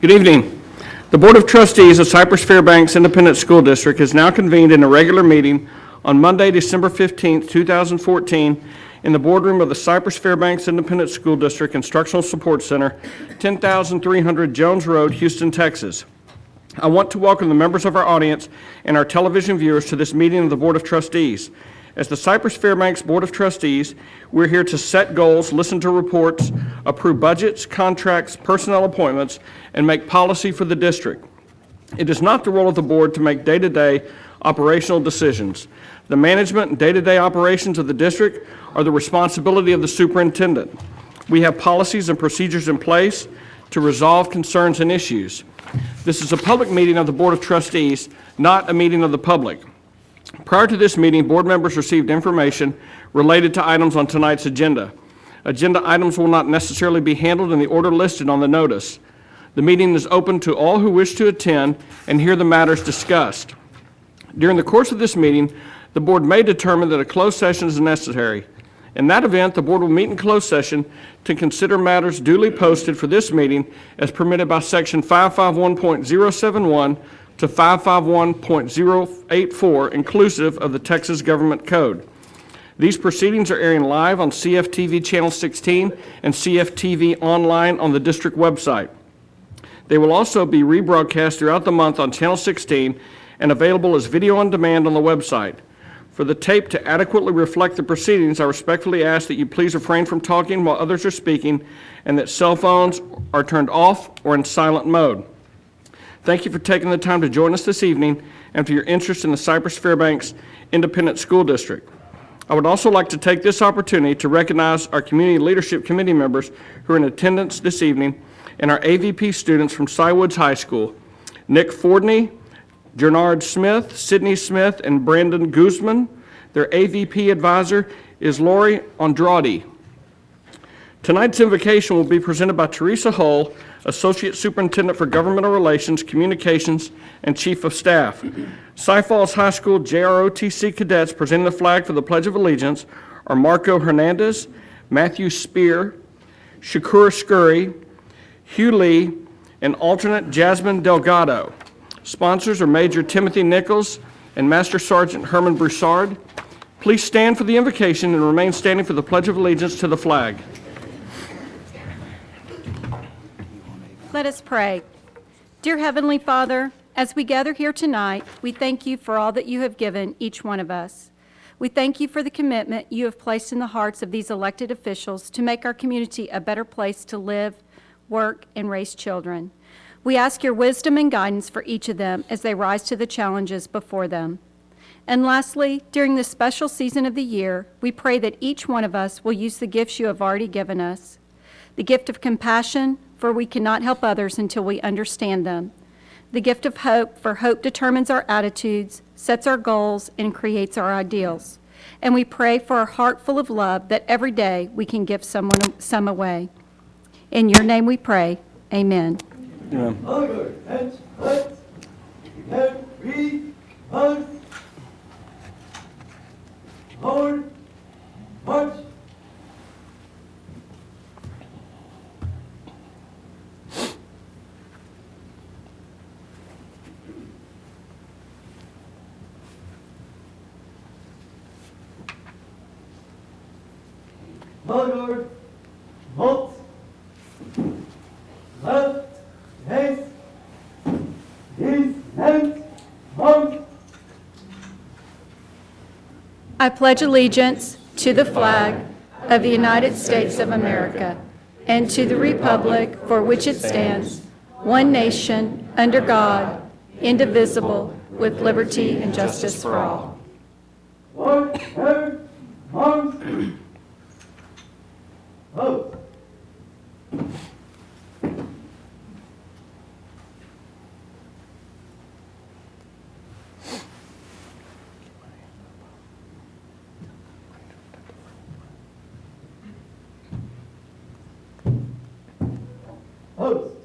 Good evening. The Board of Trustees of Cypress-Fairbanks Independent School District is now convened in a regular meeting on Monday, December 15, 2014, in the boardroom of the Cypress-Fairbanks Independent School District Instructional Support Center, 10,300 Jones Road, Houston, Texas. I want to welcome the members of our audience and our television viewers to this meeting of the Board of Trustees. As the Cypress-Fairbanks Board of Trustees, we're here to set goals, listen to reports, approve budgets, contracts, personnel appointments, and make policy for the district. It is not the role of the board to make day-to-day operational decisions. The management and day-to-day operations of the district are the responsibility of the superintendent. We have policies and procedures in place to resolve concerns and issues. This is a public meeting of the Board of Trustees, not a meeting of the public. Prior to this meeting, board members received information related to items on tonight's agenda. Agenda items will not necessarily be handled in the order listed on the notice. The meeting is open to all who wish to attend and hear the matters discussed. During the course of this meeting, the board may determine that a closed session is necessary. In that event, the board will meet in closed session to consider matters duly posted for this meeting as permitted by Section 551.071 to 551.084, inclusive of the Texas Government Code. These proceedings are airing live on CFTV Channel 16 and CFTV online on the district website. They will also be rebroadcast throughout the month on Channel 16 and available as video on demand on the website. For the tape to adequately reflect the proceedings, I respectfully ask that you please refrain from talking while others are speaking and that cell phones are turned off or in silent mode. Thank you for taking the time to join us this evening and for your interest in the Cypress-Fairbanks Independent School District. I would also like to take this opportunity to recognize our Community Leadership Committee members who are in attendance this evening and our AVP students from Cy Woods High School, Nick Fordney, Gernard Smith, Sydney Smith, and Brandon Guzman. Their AVP advisor is Lori Andrade. Tonight's invocation will be presented by Teresa Hull, Associate Superintendent for Governmental Relations, Communications, and Chief of Staff. Cy Falls High School JROTC cadets presenting the flag for the Pledge of Allegiance are Marco Hernandez, Matthew Spear, Shakur Scurry, Hugh Lee, and alternate Jasmine Delgado. Sponsors are Major Timothy Nichols and Master Sergeant Herman Broussard. Please stand for the invocation and remain standing for the Pledge of Allegiance to the flag. Let us pray. Dear Heavenly Father, as we gather here tonight, we thank you for all that you have given each one of us. We thank you for the commitment you have placed in the hearts of these elected officials to make our community a better place to live, work, and raise children. We ask your wisdom and guidance for each of them as they rise to the challenges before them. And lastly, during this special season of the year, we pray that each one of us will use the gifts you have already given us. The gift of compassion, for we cannot help others until we understand them. The gift of hope, for hope determines our attitudes, sets our goals, and creates our ideals. And we pray for a heart full of love that every day we can give some away. In your name we pray, amen. Forward, halt, left, haste, his hands, march. I pledge allegiance to the flag of the United States of America and to the republic for which it stands, one nation, under God, indivisible, with liberty and justice for all. One, two, march. Vote. Post.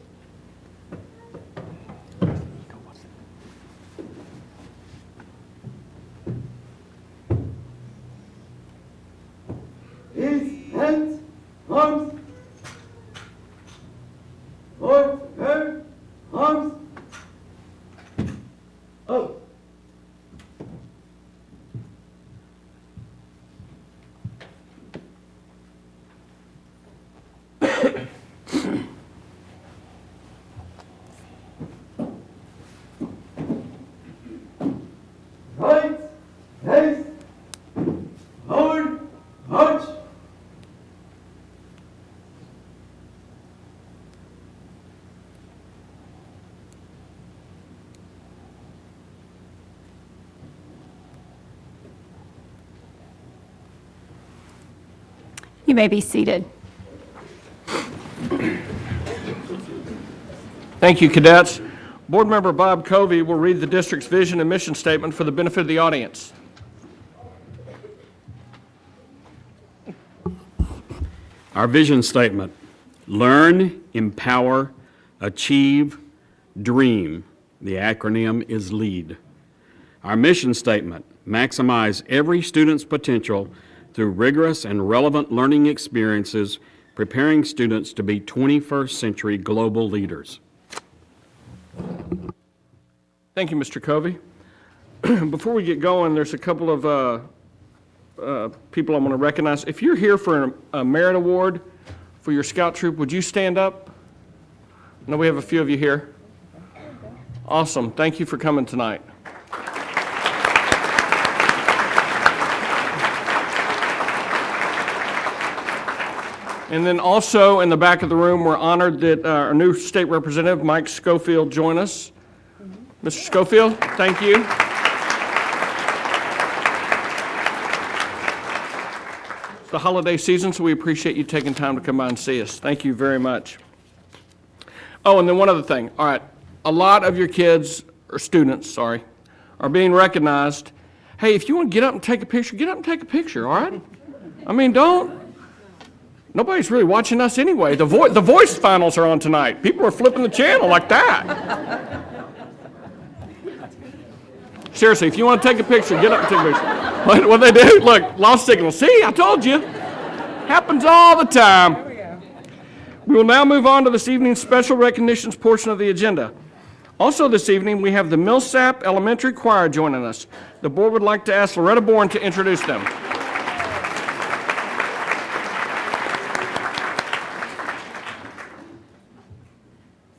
You may be seated. Thank you, cadets. Board Member Bob Covey will read the district's vision and mission statement for the benefit of the audience. Our vision statement: learn, empower, achieve, dream. The acronym is LEAD. Our mission statement: maximize every student's potential through rigorous and relevant learning experiences, preparing students to be 21st century global leaders. Thank you, Mr. Covey. Before we get going, there's a couple of people I want to recognize. If you're here for a merit award for your scout troop, would you stand up? I know we have a few of you here. Awesome. Thank you for coming tonight. And then also in the back of the room, we're honored that our new state representative, Mike Schofield, joined us. Mr. Schofield, thank you. It's the holiday season, so we appreciate you taking time to come by and see us. Thank you very much. Oh, and then one other thing. All right, a lot of your kids, or students, are being recognized. Hey, if you want to get up and take a picture, get up and take a picture, all right? I mean, nobody's really watching us anyway. The voice finals are on tonight. People are flipping the channel like that. Seriously, if you want to take a picture, get up and take a picture. What they do? Look, lost signal. See, I told you. Happens all the time. We will now move on to this evening's special recognitions portion of the agenda. Also this evening, we have the Millsap Elementary Choir joining us. The board would like to ask Loretta Bourne to introduce them.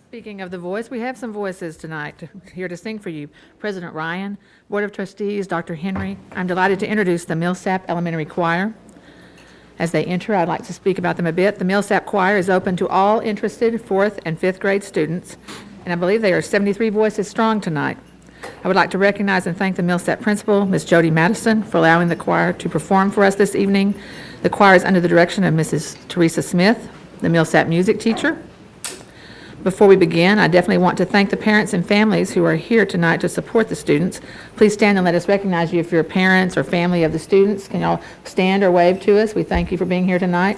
Speaking of the voice, we have some voices tonight here to sing for you. President Ryan, Board of Trustees, Dr. Henry. I'm delighted to introduce the Millsap Elementary Choir. As they enter, I'd like to speak about them a bit. The Millsap Choir is open to all interested 4th and 5th grade students, and I believe they are 73 voices strong tonight. I would like to recognize and thank the Millsap principal, Ms. Jody Madison, for allowing the choir to perform for us this evening. The choir is under the direction of Mrs. Teresa Smith, the Millsap music teacher. Before we begin, I definitely want to thank the parents and families who are here tonight to support the students. Please stand and let us recognize you if you're parents or family of the students. Can y'all stand or wave to us? We thank you for being here tonight.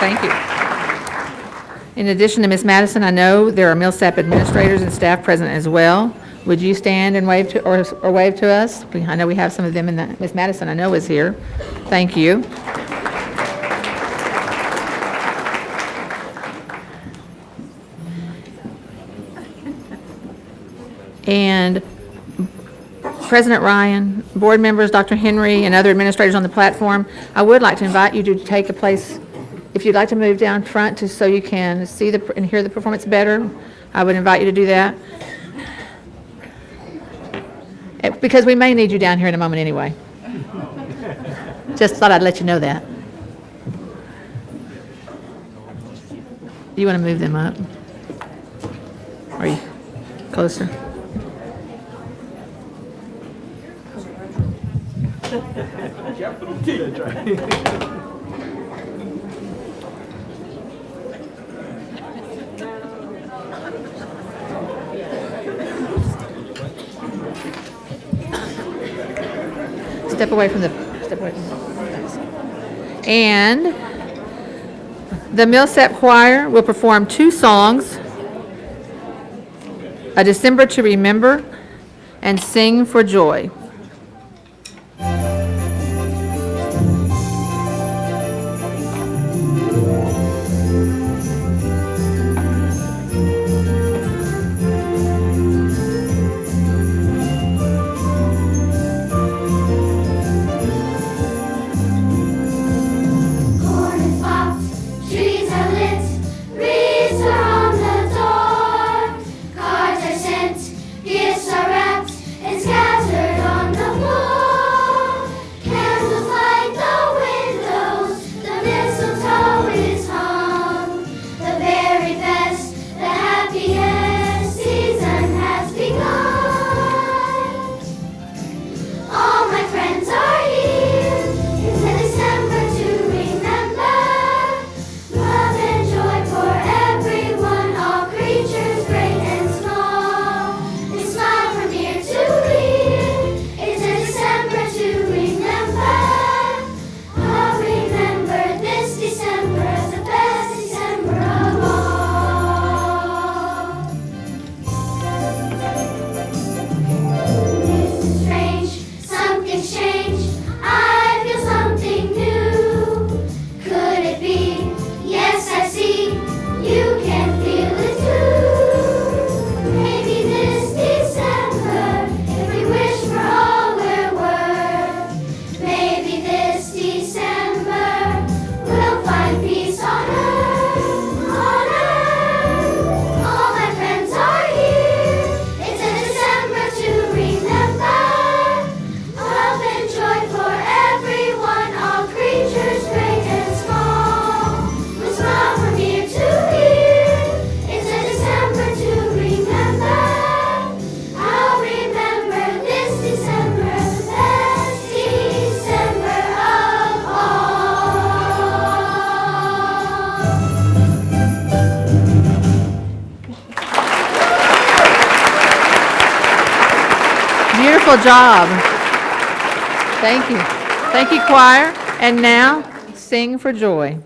Thank you. In addition to Ms. Madison, I know there are Millsap administrators and staff present as well. Would you stand and wave to, or wave to us? I know we have some of them in the, Ms. Madison I know is here. Thank you. And President Ryan, board members, Dr. Henry, and other administrators on the platform, I would like to invite you to take a place, if you'd like to move down front so you can see and hear the performance better. I would invite you to do that. Because we may need you down here in a moment anyway. Just thought I'd let you know that. Do you want to move them up? Are you closer? Step away from the. And the Millsap Choir will perform 2 songs, A December to Remember and Sing for Joy. Cards are sent, gifts are wrapped and scattered on Beautiful job. Thank you. Thank you, choir. And now, sing for joy.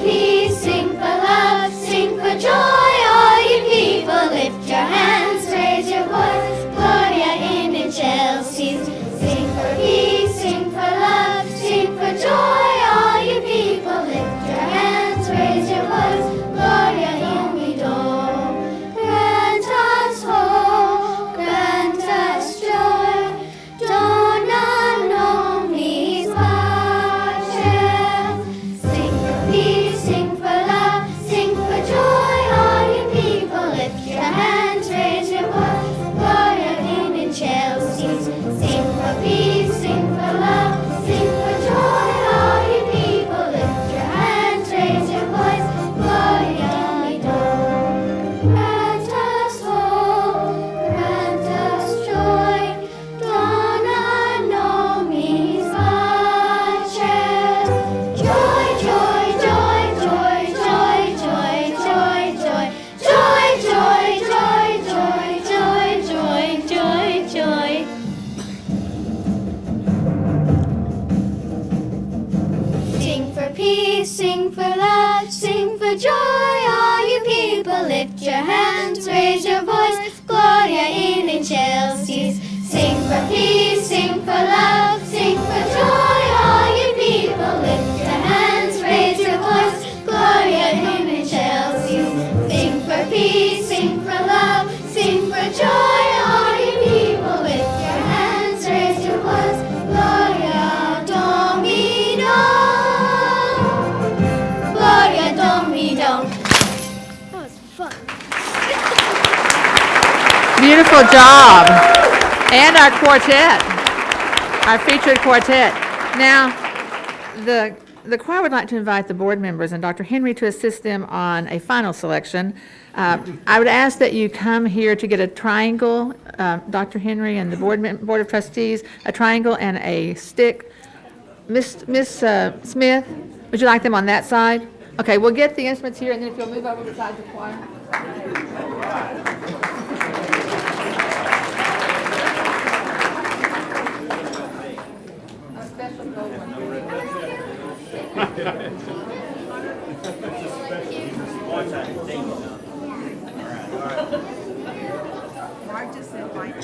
Peace, sing for love, sing for joy, all you people. Lift your hands, raise your voice. Gloria in excelsis. Sing for peace, sing for love, sing for joy, all you people. Lift your hands, raise your voice. Gloria in me do. Grant us hope, grant us joy. Dona nobis pacem. Sing for peace, sing for love, sing for joy, all you people. Lift your hands, raise your voice. Gloria in excelsis. Sing for peace, sing for love, sing for joy, all you people. Lift your hands, raise your voice. Gloria in do. Grant us hope, grant us joy. Dona nobis pacem. Joy, joy, joy, joy, joy, joy, joy, joy. Joy, joy, joy, joy, joy, joy, joy, joy. Sing for peace, sing for love, sing for joy, all you people. Lift your hands, raise your voice. Gloria in excelsis. Sing for peace, sing for love, sing for joy, all you people. Lift your hands, raise your voice. Gloria in excelsis. Sing for peace, sing for love, sing for joy, all you people. Lift your hands, raise your voice. Gloria Domino. Gloria Domino. That was fun. Beautiful job. And our quartet, our featured quartet. Now, the choir would like to invite the board members and Dr. Henry to assist them on a final selection. I would ask that you come here to get a triangle, Dr. Henry and the Board of Trustees, a triangle and a stick. Miss Smith, would you like them on that side? Okay, we'll get the instruments here, and then if you'll move over beside the choir. A special gold Mark just said white.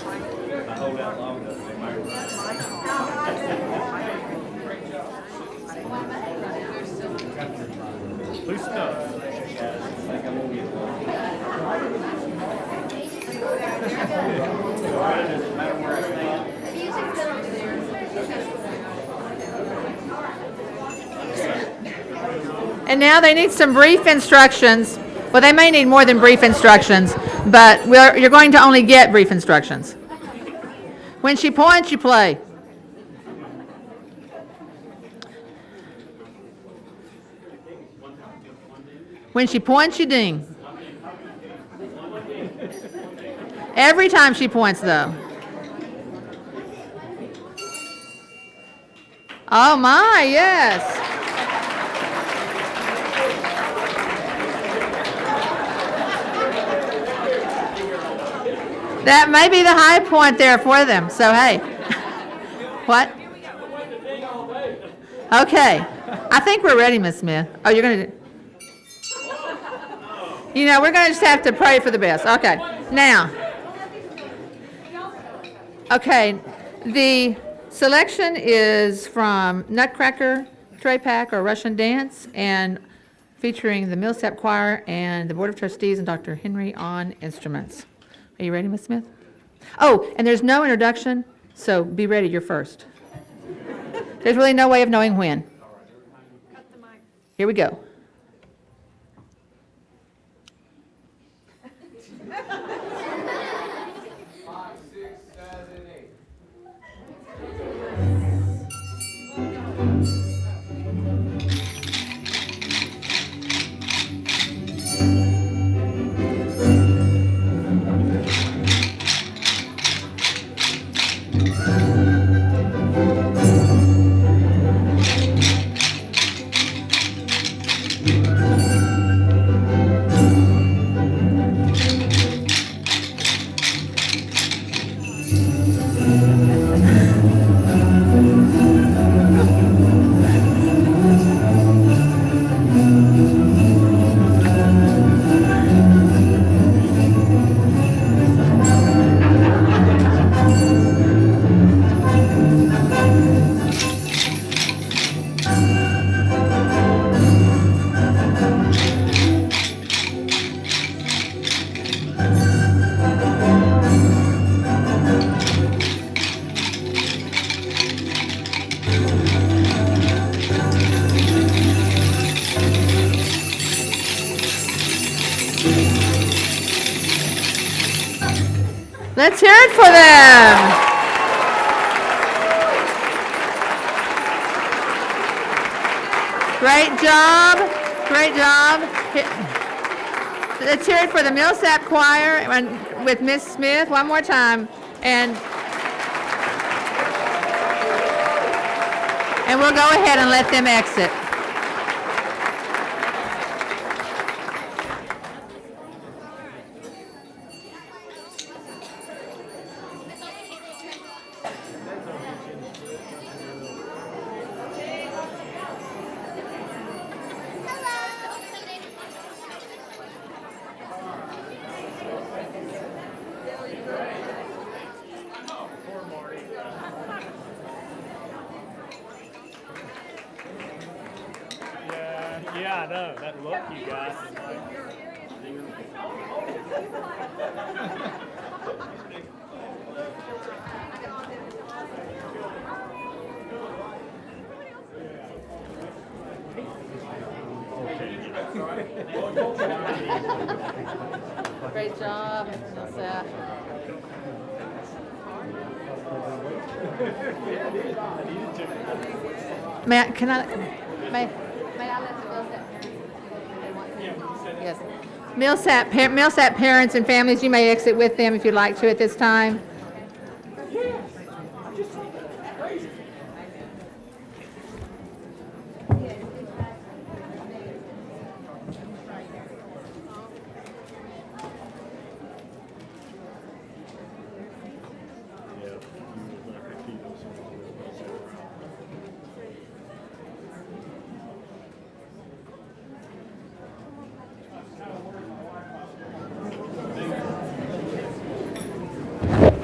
And now they need some brief instructions. Well, they may need more than brief instructions, but you're going to only get brief instructions. When she points, you play. When she points, you ding. Every time she points, though. Oh, my, yes. That may be the high point there for them, so hey. What? Okay. I think we're ready, Miss Smith. Oh, you're going to... You know, we're going to just have to pray for the best. Okay. Now. Okay. The selection is from Nutcracker, Tray Pack, or Russian Dance, and featuring the Millsap Choir and the Board of Trustees and Dr. Henry on instruments. Are you ready, Ms. Smith? Oh, and there's no introduction, so be ready, you're first. There's really no way of knowing when. Here we go. Let's hear it for them. Great job. Great job. Let's hear it for the Millsap Choir and with Miss Smith one more time. And we'll go ahead and let them exit. Yeah, I know. That look you got. Great job. Millsap. May I let the Millsap parents? Yes. Millsap parents and families, you may exit with them if you'd like to at this time.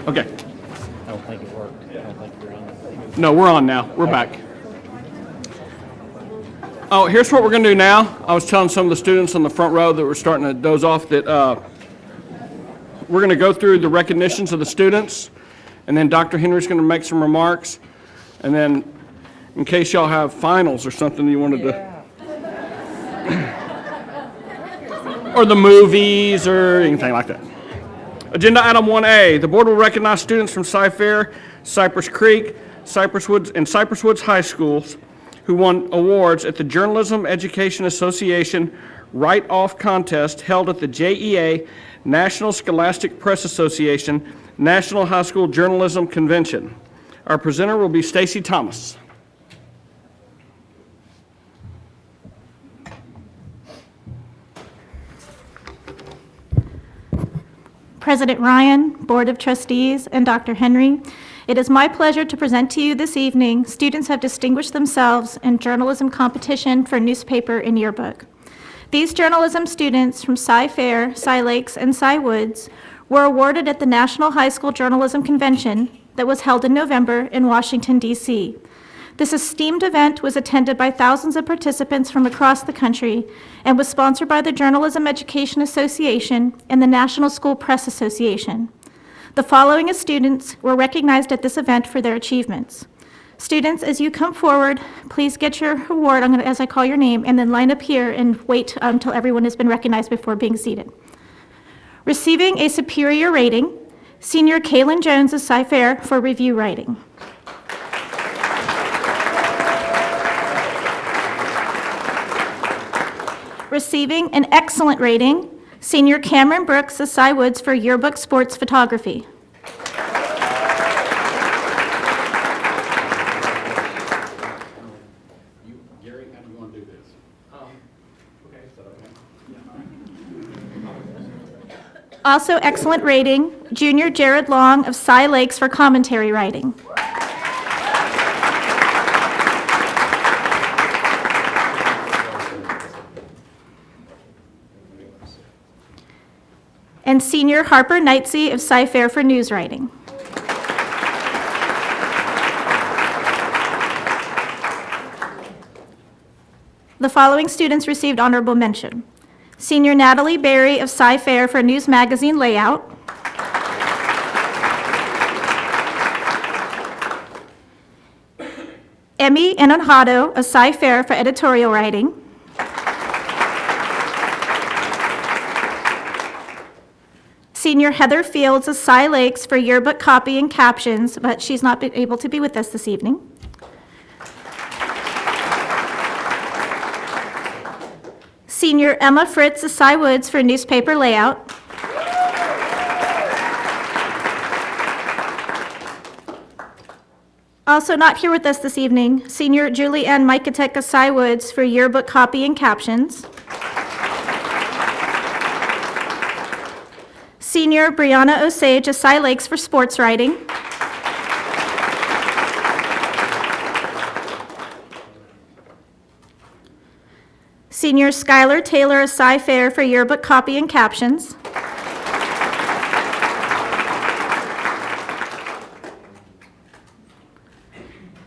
Okay. I don't think it worked. I don't think you're on. No, we're on now. We're back. Oh, here's what we're going to do now. I was telling some of the students on the front row that were starting to doze off that we're going to go through the recognitions of the students, and then Dr. Henry's going to make some remarks, and then in case y'all have finals or something you wanted to, or the movies or anything like that. Agenda item 1A, the board will recognize students from Cy-Fair, Cypress Creek, Cypress Woods, and Cypress Woods High Schools who won awards at the Journalism Education Association Write-Off Contest held at the JEA National Scholastic Press Association National High School Journalism Convention. Our presenter will be Stacy Thomas. President Ryan, Board of Trustees, and Dr. Henry, it is my pleasure to present to you this evening students have distinguished themselves in journalism competition for newspaper and yearbook. These journalism students from Cy-Fair, Cy Lakes, and Cy Woods were awarded at the National High School Journalism Convention that was held in November in Washington, D.C. This esteemed event was attended by thousands of participants from across the country and was sponsored by the Journalism Education Association and the National School Press Association. The following students were recognized at this event for their achievements. Students, as you come forward, please get your award as I call your name, and then line up here and wait until everyone has been recognized before being seated. Receiving a superior rating, Senior Kaylin Jones of Cy-Fair for review writing. Receiving an excellent rating, Senior Cameron Brooks of Cy Woods for yearbook sports photography. Gary, how do you want to do this? Also excellent rating, Junior Jared Long of Cy Lakes for commentary writing. And Senior Harper Knightsey of Cy-Fair for news writing. The following students received honorable mention. Senior Natalie Berry of Cy-Fair for news magazine layout. Emmy Enonhado of Cy-Fair for editorial writing. Senior Heather Fields of Cy Lakes for yearbook copy and captions, but she's not been able to be with us this evening. Senior Emma Fritz of Cy Woods for newspaper layout. Also not here with us this evening, Senior Julie Ann Mikatek of Cy Woods for yearbook copy and captions. Senior Brianna Osage of Cy Lakes for sports writing. Senior Skylar Taylor of Cy Fair for yearbook copy and captions.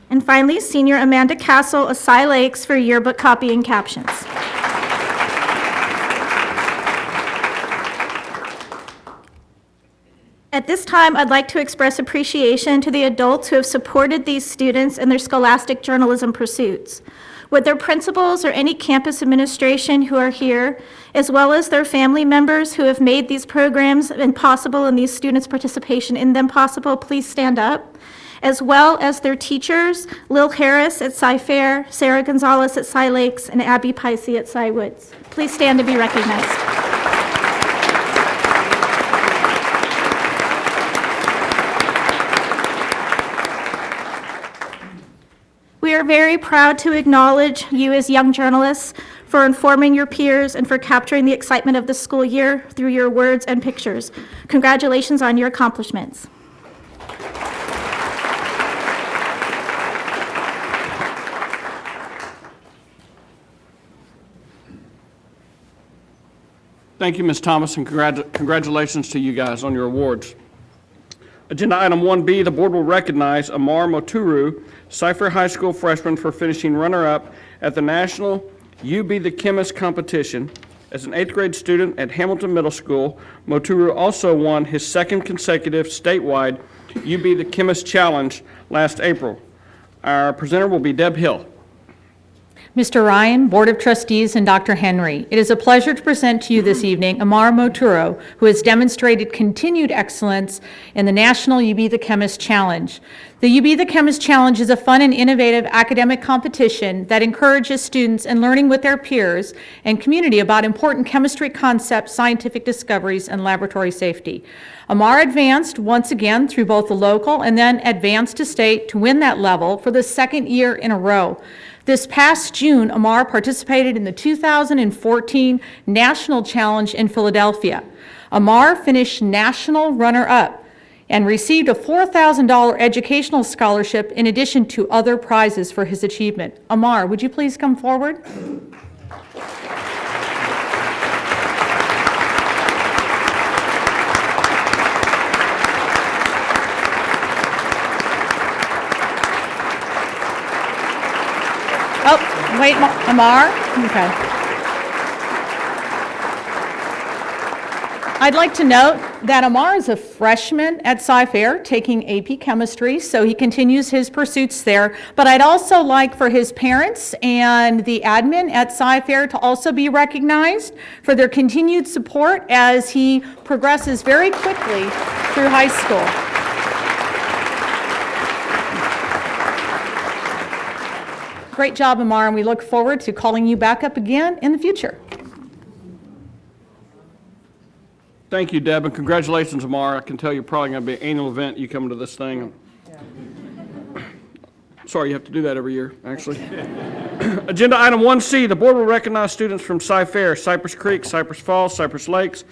And finally, Senior Amanda Castle of Cy Lakes for yearbook copy and captions. At this time, I'd like to express appreciation to the adults who have supported these students in their scholastic journalism pursuits. With their principals or any campus administration who are here, as well as their family members who have made these programs possible and these students' participation in them possible, please stand up. As well as their teachers, Lil Harris at Cy Fair, Sarah Gonzalez at Cy Lakes, and Abby Picey at Cy Woods. Please stand to be recognized. We are very proud to acknowledge you as young journalists for informing your peers and for capturing the excitement of the school year through your words and pictures. Congratulations on your accomplishments. Thank you, Ms. Thomas, and congratulations to you guys on your awards. Agenda item 1B, the board will recognize Amar Moturu, Cy Fair High School freshman, for finishing runner-up at the National You Be the Chemist competition. As an 8th grade student at Hamilton Middle School, Moturu also won his second consecutive statewide You Be the Chemist Challenge last April. Our presenter will be Deb Hill. Mr. Ryan, Board of Trustees, and Dr. Henry, it is a pleasure to present to you this evening Amar Moturo, who has demonstrated continued excellence in the National You Be the Chemist Challenge. The You Be the Chemist Challenge is a fun and innovative academic competition that encourages students in learning with their peers and community about important chemistry concepts, scientific discoveries, and laboratory safety. Amar advanced once again through both the local and then advanced to state to win that level for the second year in a row. This past June, Amar participated in the 2014 National Challenge in Philadelphia. Amar finished national runner-up and received a $4,000 educational scholarship in addition to other prizes for his achievement. Amar, would you please come forward? Oh, wait, Amar? Okay. I'd like to note that Amar is a freshman at Cy Fair taking AP Chemistry, so he continues his pursuits there. But I'd also like for his parents and the admin at Cy Fair to also be recognized for their continued support as he progresses very quickly through high school. Great job, Amar, and we look forward to calling you back up again in the future. Thank you, Deb, and congratulations, Amar. I can tell you're probably going to be an annual event, you coming to this thing. Sorry, you have to do that every year, actually. Agenda item 1C, the board will recognize students from Cy Fair, Cypress Creek, Cypress Falls, Cypress Lakes,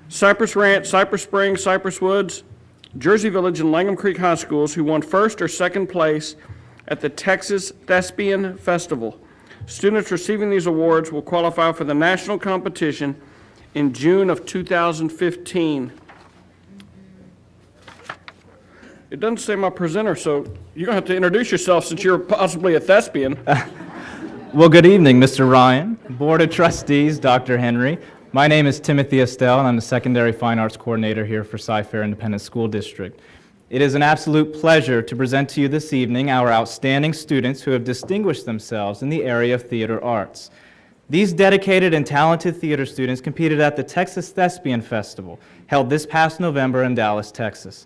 Cypress Ranch, Cypress Springs, Cypress Woods, Jersey Village, and Langham Creek High Schools who won first or second place at the Texas Thespian Festival. Students receiving these awards will qualify for the national competition in June of 2015. It doesn't say my presenter, so you're going to have to introduce yourself since you're possibly a thespian. Well, good evening, Mr. Ryan, Board of Trustees, Dr. Henry. My name is Timothy Estelle, and I'm the Secondary Fine Arts Coordinator here for Cy Fair Independent School District. It is an absolute pleasure to present to you this evening our outstanding students who have distinguished themselves in the area of theater arts. These dedicated and talented theater students competed at the Texas Thespian Festival, held this past November in Dallas, Texas.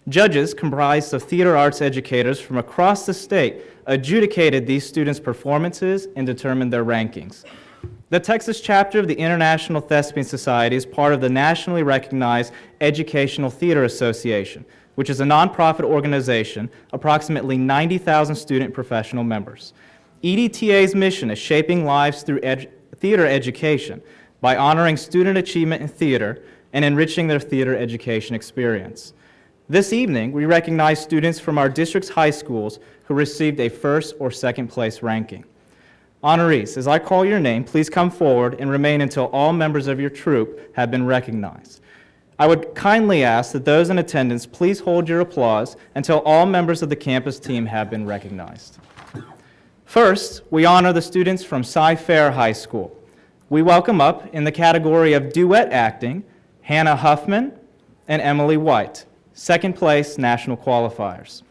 Judges, comprised of theater arts educators from across the state, adjudicated these students' performances and determined their rankings. The Texas chapter of the International Thespian Society is part of the nationally recognized Educational Theater Association, which is a nonprofit organization, approximately 90,000 student professional members. EDTA's mission is shaping lives through theater education by honoring student achievement in theater and enriching their theater education experience. This evening, we recognize students from our district's high schools who received a first or second place ranking. Honorees, as I call your name, please come forward and remain until all members of your troupe have been recognized. I would kindly ask that those in attendance please hold your applause until all members of the campus team have been recognized. First, we honor the students from Cy-Fair High School. We welcome up, in the category of duet acting, Hannah Huffman and Emily White, second place national qualifiers.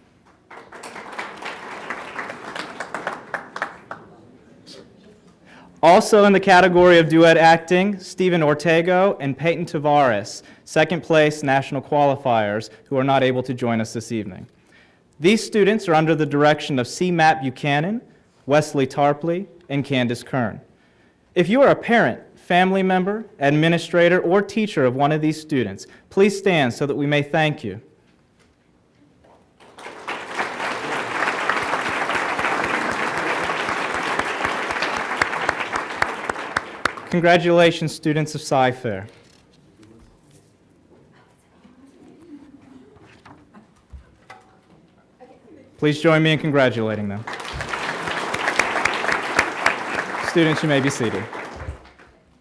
Also in the category of duet acting, Stephen Ortego and Peyton Tavares, second place national qualifiers, who are not able to join us this evening. These students are under the direction of C. Matt Buchanan, Wesley Tarpley, and Candace Kern. If you are a parent, family member, administrator, or teacher of one of these students, please stand so that we may thank you. Congratulations, students of Cy-Fair. Please join me in congratulating them. Students, you may be seated.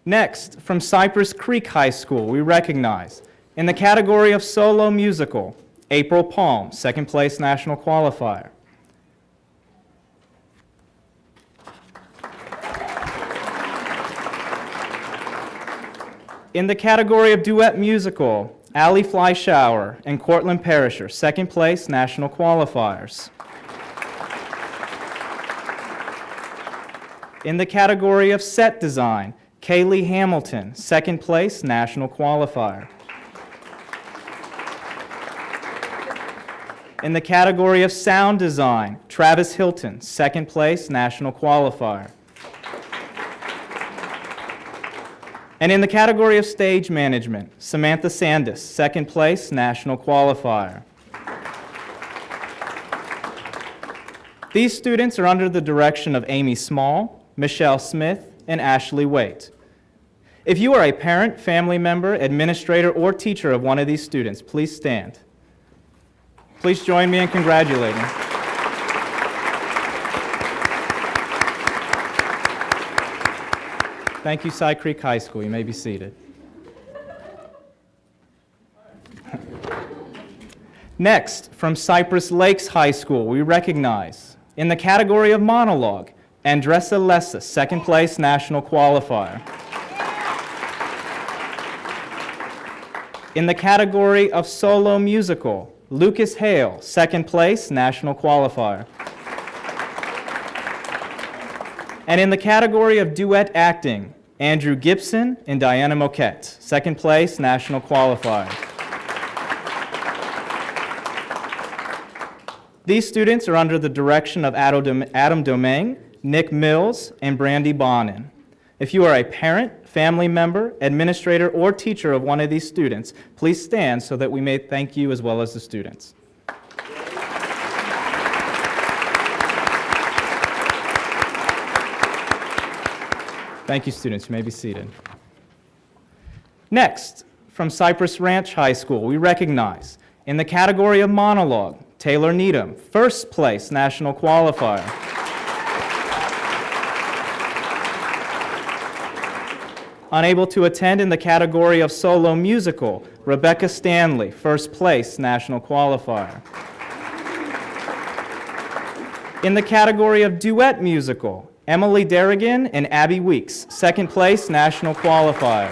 Next, from Cypress Creek High School, we recognize, in the category of solo musical, April Palm, second place national qualifier. In the category of duet musical, Allie Fleischauer and Cortland Perisher, second place national qualifiers. In the category of set design, Kaylee Hamilton, second place national qualifier. In the category of sound design, Travis Hilton, second place national qualifier. And in the category of stage management, Samantha Sandus, second place national qualifier. These students are under the direction of Amy Small, Michelle Smith, and Ashley Waite. If you are a parent, family member, administrator, or teacher of one of these students, please stand. Please join me in congratulating. Thank you, Cy Creek High School. You may be seated. Next, from Cypress Lakes High School, we recognize, in the category of monologue, Andressa Lessa, second place national qualifier. In the category of solo musical, Lucas Hale, second place national qualifier. And in the category of duet acting, Andrew Gibson and Diana Moquette, second place national qualifier. These students are under the direction of Adam Domingue, Nick Mills, and Brandy Bonin. If you are a parent, family member, administrator, or teacher of one of these students, please stand so that we may thank you as well as the students. Thank you, students. You may be seated. Next, from Cypress Ranch High School, we recognize, in the category of monologue, Taylor Needham, first place national qualifier. Unable to attend in the category of solo musical, Rebecca Stanley, first place national qualifier. In the category of duet musical, Emily Derrigan and Abby Weeks, second place national qualifier.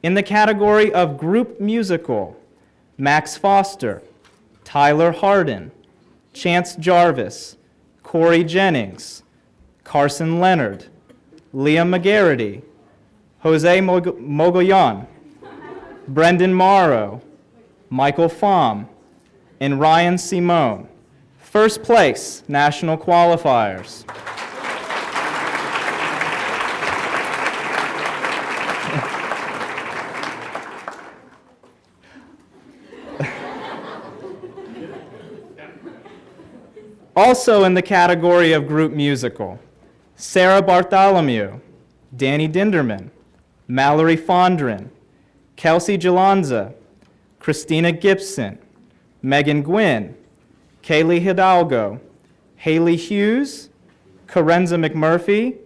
In the category of group musical, Max Foster, Tyler Harden, Chance Jarvis, Corey Jennings, Carson Leonard, Liam McGarity, Jose Mogollon, Brendan Morrow, Michael Pham, and Ryan Simone. First place, national qualifiers. Also in the category of group musical, Sarah Bartholomew, Danny Dinderman, Mallory Fondren, Kelsey Jalanza, Christina Gibson, Megan Gwynn, Kaylee Hidalgo, Haley Hughes, Karenza McMurphy,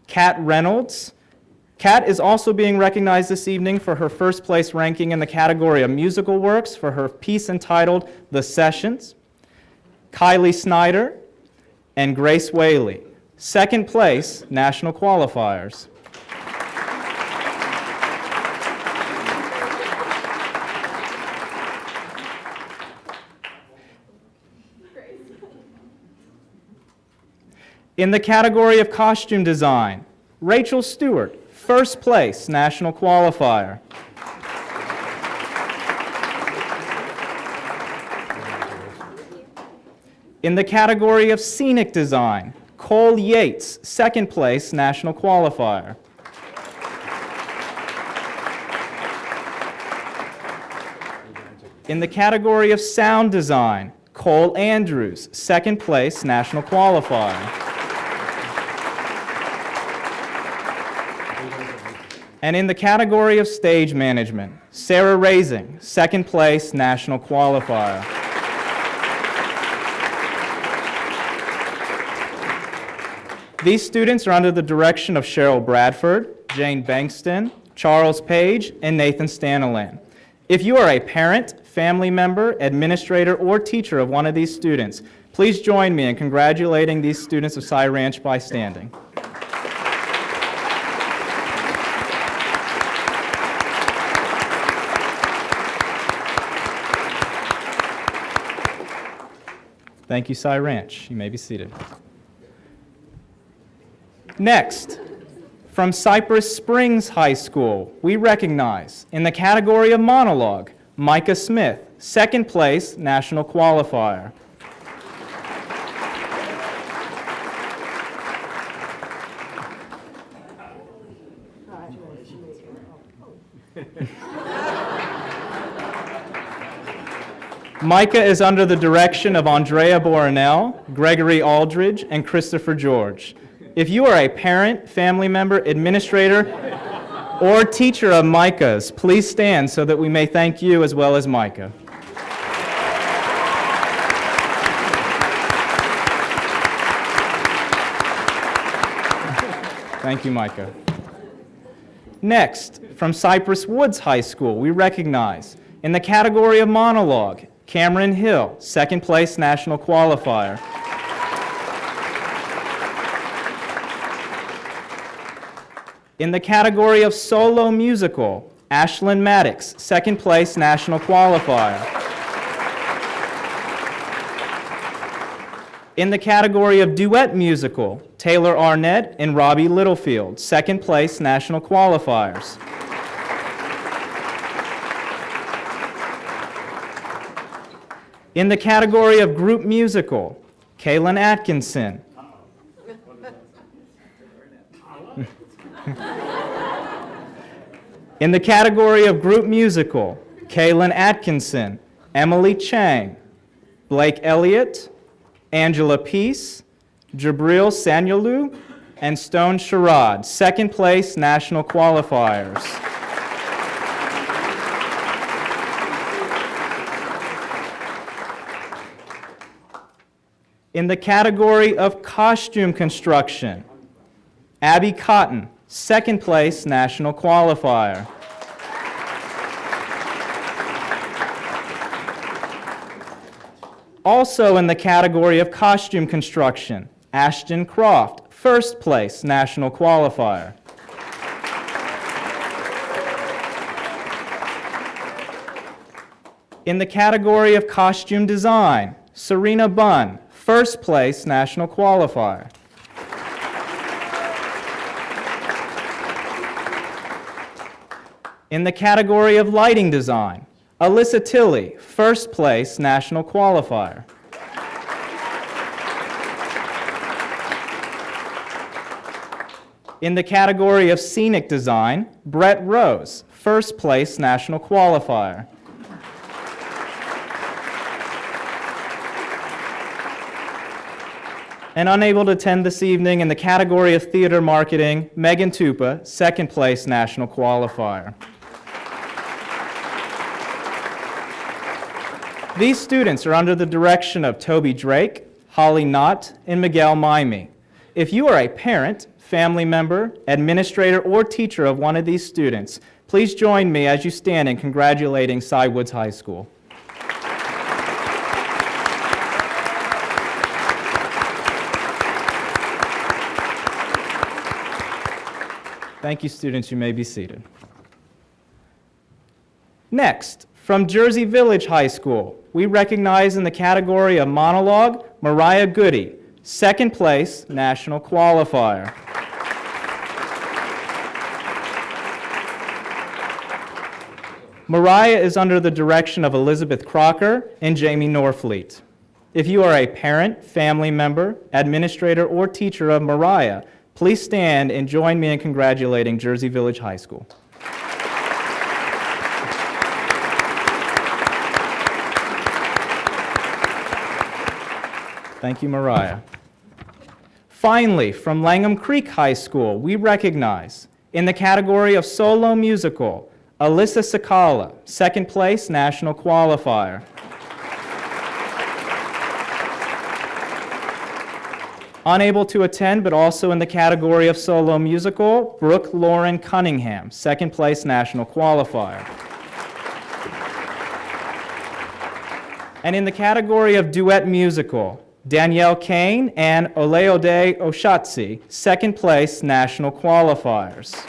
Kat Reynolds. Kat is also being recognized this evening for her first place ranking in the category of musical works for her piece entitled The Sessions. Kylie Snyder and Grace Whaley. Second place, national qualifiers. In the category of costume design, Rachel Stewart, first place, national qualifier. In the category of scenic design, Cole Yates, second place, national qualifier. In the category of sound design, Cole Andrews, second place, national qualifier. And in the category of stage management, Sarah Raising, second place, national qualifier. These students are under the direction of Cheryl Bradford, Jane Bankston, Charles Page, and Nathan Staniland. If you are a parent, family member, administrator, or teacher of one of these students, please join me in congratulating these students of Cy Ranch by standing. Thank you, Cy Ranch. You may be seated. Next, from Cypress Springs High School, we recognize, in the category of monologue, Micah Smith, second place, national qualifier. Micah is under the direction of Andrea Borinell, Gregory Aldridge, and Christopher George. If you are a parent, family member, administrator, or teacher of Micah's, please stand so that we may thank you as well as Micah. Thank you, Micah. Next, from Cypress Woods High School, we recognize, in the category of monologue, Cameron Hill, second place, national qualifier. In the category of solo musical, Ashlyn Maddox, second place, national qualifier. In the category of duet musical, Taylor Arnett and Robbie Littlefield, second place, national qualifiers. In the category of group musical, Kaylin Atkinson. In the category of group musical, Kaylin Atkinson, Emily Chang, Blake Elliott, Angela Peace, Jabril Sanyolu, and Stone Sherrod, second place, national qualifiers. In the category of costume construction, Abby Cotton, second place, national qualifier. Also in the category of costume construction, Ashton Croft, first place, national qualifier. In the category of costume design, Serena Bunn, first place national qualifier. In the category of lighting design, Alyssa Tilley, first place national qualifier. In the category of scenic design, Brett Rose, first place national qualifier. And unable to attend this evening in the category of theater marketing, Megan Tupa, second place national qualifier. These students are under the direction of Toby Drake, Holly Knott, and Miguel Mimey. If you are a parent, family member, administrator, or teacher of one of these students, please join me as you stand in congratulating Cy Woods High School. Thank you, students. You may be seated. Next, from Jersey Village High School, we recognize in the category of monologue, Mariah Goody, second place national qualifier. Mariah is under the direction of Elizabeth Crocker and Jamie Norfleet. If you are a parent, family member, administrator, or teacher of Mariah, please stand and join me in congratulating Jersey Village High School. Thank you, Mariah. Finally, from Langham Creek High School, we recognize, in the category of solo musical, Alyssa Sakala, second place national qualifier. Unable to attend, but also in the category of solo musical, Brooke Lauren Cunningham, second place national qualifier. And in the category of duet musical, Danielle Kane and Oleode Oshatsi, second place national qualifiers.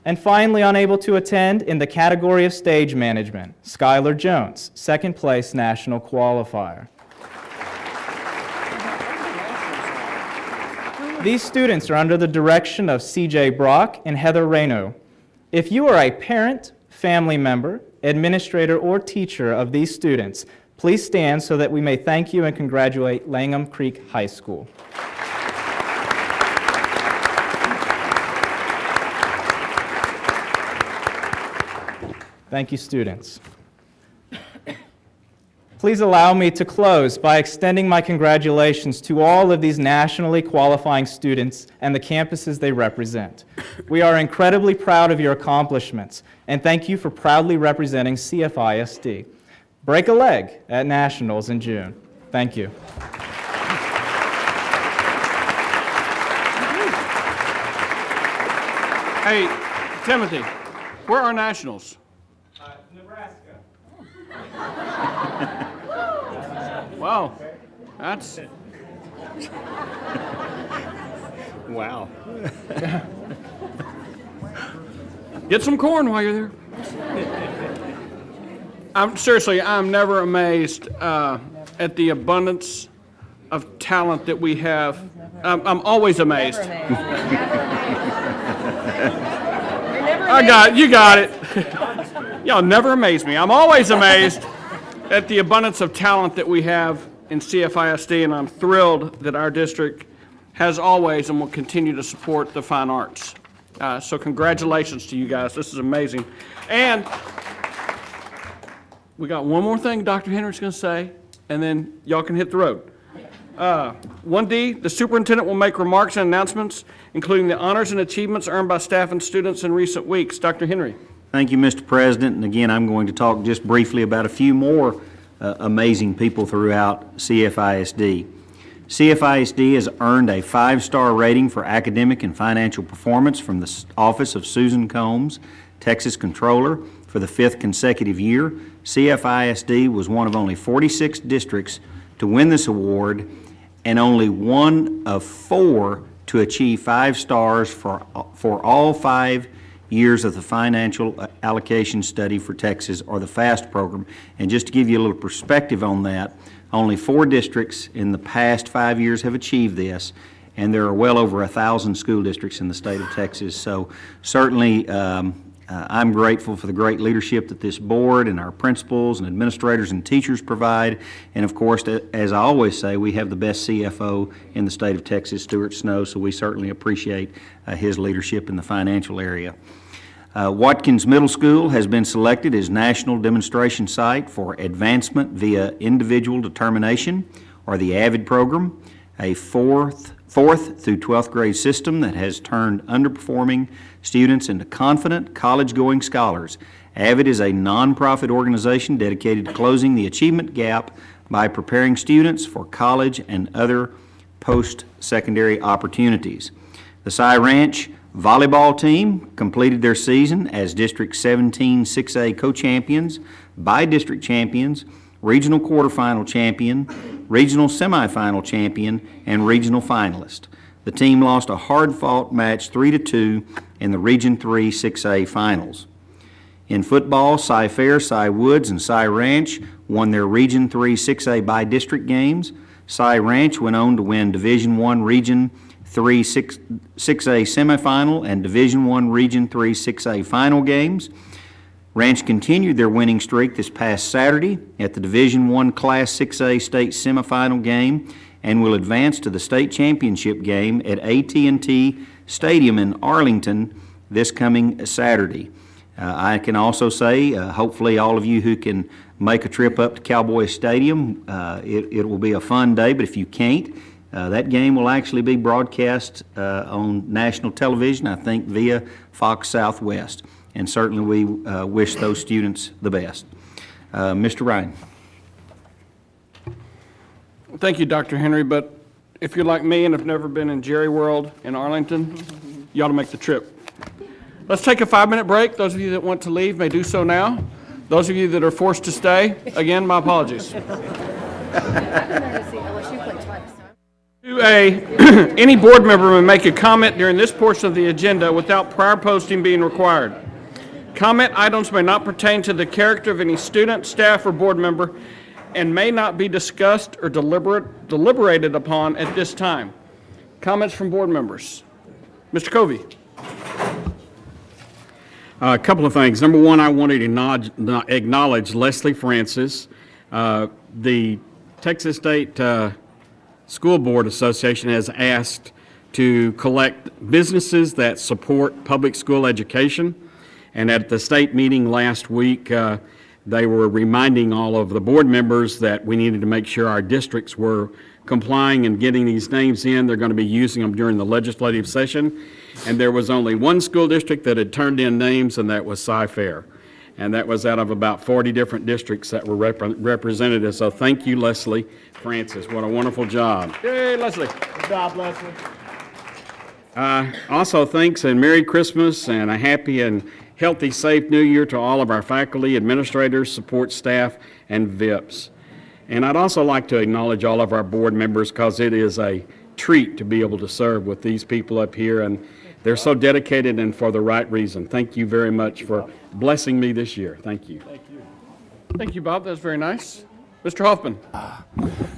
And finally, unable to attend in the category of stage management, Skylar Jones, second place national qualifier. These students are under the direction of CJ Brock and Heather Reno. If you are a parent, family member, administrator, or teacher of these students, please stand so that we may thank you and congratulate Langham Creek High School. Thank you, students. Please allow me to close by extending my congratulations to all of these nationally qualifying students and the campuses they represent. We are incredibly proud of your accomplishments, and thank you for proudly representing CFISD. Break a leg at Nationals in June. Thank you. Hey, Timothy, where are Nationals? Nebraska. Wow, that's... Wow. Get some corn while you're there. I'm never amazed at the abundance of talent that we have. I'm always amazed. You got it. Y'all never amaze me. I'm always amazed at the abundance of talent that we have in CFISD, and I'm thrilled that our district has always and will continue to support the fine arts. So congratulations to you guys. This is amazing. And we got one more thing Dr. Henry's going to say, and then y'all can hit the road. 1D, the superintendent will make remarks and announcements, including the honors and achievements earned by staff and students in recent weeks. Dr. Henry. Thank you, Mr. President. And again, I'm going to talk just briefly about a few more amazing people throughout CFISD. CFISD has earned a 5-star rating for academic and financial performance from the Office of Susan Combs, Texas Controller, for the 5th consecutive year. CFISD was one of only 46 districts to win this award and only one of 4 to achieve 5 stars for all 5 years of the financial allocation study for Texas, or the FAST program. And just to give you a little perspective on that, only 4 districts in the past 5 years have achieved this, and there are well over 1,000 school districts in the state of Texas. So certainly, I'm grateful for the great leadership that this board and our principals and administrators and teachers provide. And of course, as I always say, we have the best CFO in the state of Texas, Stuart Snow, so we certainly appreciate his leadership in the financial area. Watkins Middle School has been selected as National Demonstration Site for Advancement via Individual Determination, or the AVID program, a fourth through 12th grade system that has turned underperforming students into confident, college-going scholars. AVID is a nonprofit organization dedicated to closing the achievement gap by preparing students for college and other post-secondary opportunities. The Cy Ranch volleyball team completed their season as District 17 6A co-champions, by-district champions, regional quarterfinal champion, regional semifinal champion, and regional finalist. The team lost a hard-fought match 3-2 in the Region 3 6A finals. In football, Cy Fair, Cy Woods, and Cy Ranch won their Region 3 6A by-district games. Cy Ranch went on to win Division I Region 3 6A semifinal and Division I Region 3 6A final games. Ranch continued their winning streak this past Saturday at the Division I Class 6A state semifinal game and will advance to the state championship game at AT&T Stadium in Arlington this coming Saturday. I can also say, hopefully all of you who can make a trip up to Cowboy Stadium, it will be a fun day, but if you can't, that game will actually be broadcast on national television, I think via Fox Southwest. And certainly we wish those students the best. Mr. Ryan. Thank you, Dr. Henry, but if you're like me and have never been in Jerry World in Arlington, you ought to make the trip. Let's take a 5-minute break. Those of you that want to leave may do so now. Those of you that are forced to stay, again, my apologies. Any board member may make a comment during this portion of the agenda without prior posting being required. Comment items may not pertain to the character of any student, staff, or board member and may not be discussed or deliberated upon at this time. Comments from board members. Mr. Covey. A couple of things. Number one, I wanted to acknowledge Leslie Francis. The Texas State School Board Association has asked to collect businesses that support public school education. And at the state meeting last week, they were reminding all of the board members that we needed to make sure our districts were complying and getting these names in. They're going to be using them during the legislative session. And there was only one school district that had turned in names, and that was Cy Fair. And that was out of about 40 different districts that were represented. So thank you, Leslie Francis. What a wonderful job. Yay, Leslie. Good job, Leslie. Also, thanks and Merry Christmas and a happy and healthy, safe New Year to all of our faculty, administrators, support staff, and VIPs. And I'd also like to acknowledge all of our board members because it is a treat to be able to serve with these people up here, and they're so dedicated and for the right reason. Thank you very much for blessing me this year. Thank you. Thank you. Thank you, Bob. That's very nice. Mr. Hoffman.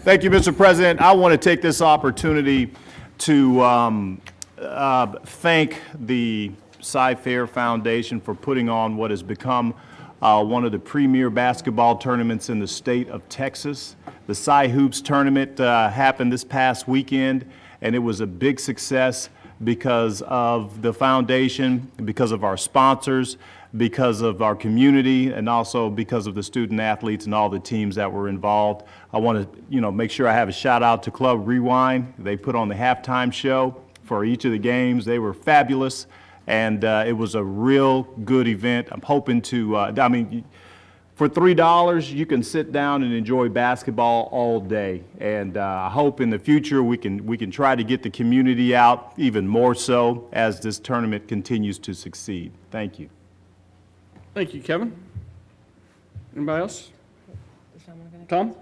Thank you, Mr. President. I want to take this opportunity to thank the Cy Fair Foundation for putting on what has become one of the premier basketball tournaments in the state of Texas. The Cy Hoops tournament happened this past weekend, and it was a big success because of the foundation, because of our sponsors, because of our community, and also because of the student athletes and all the teams that were involved. I want to, make sure I have a shout out to Club Rewind. They put on the halftime show for each of the games. They were fabulous. And it was a real good event. I'm hoping to, for $3, you can sit down and enjoy basketball all day. And I hope in the future we can try to get the community out even more so as this tournament continues to succeed. Thank you. Thank you, Kevin. Anybody else? Tom?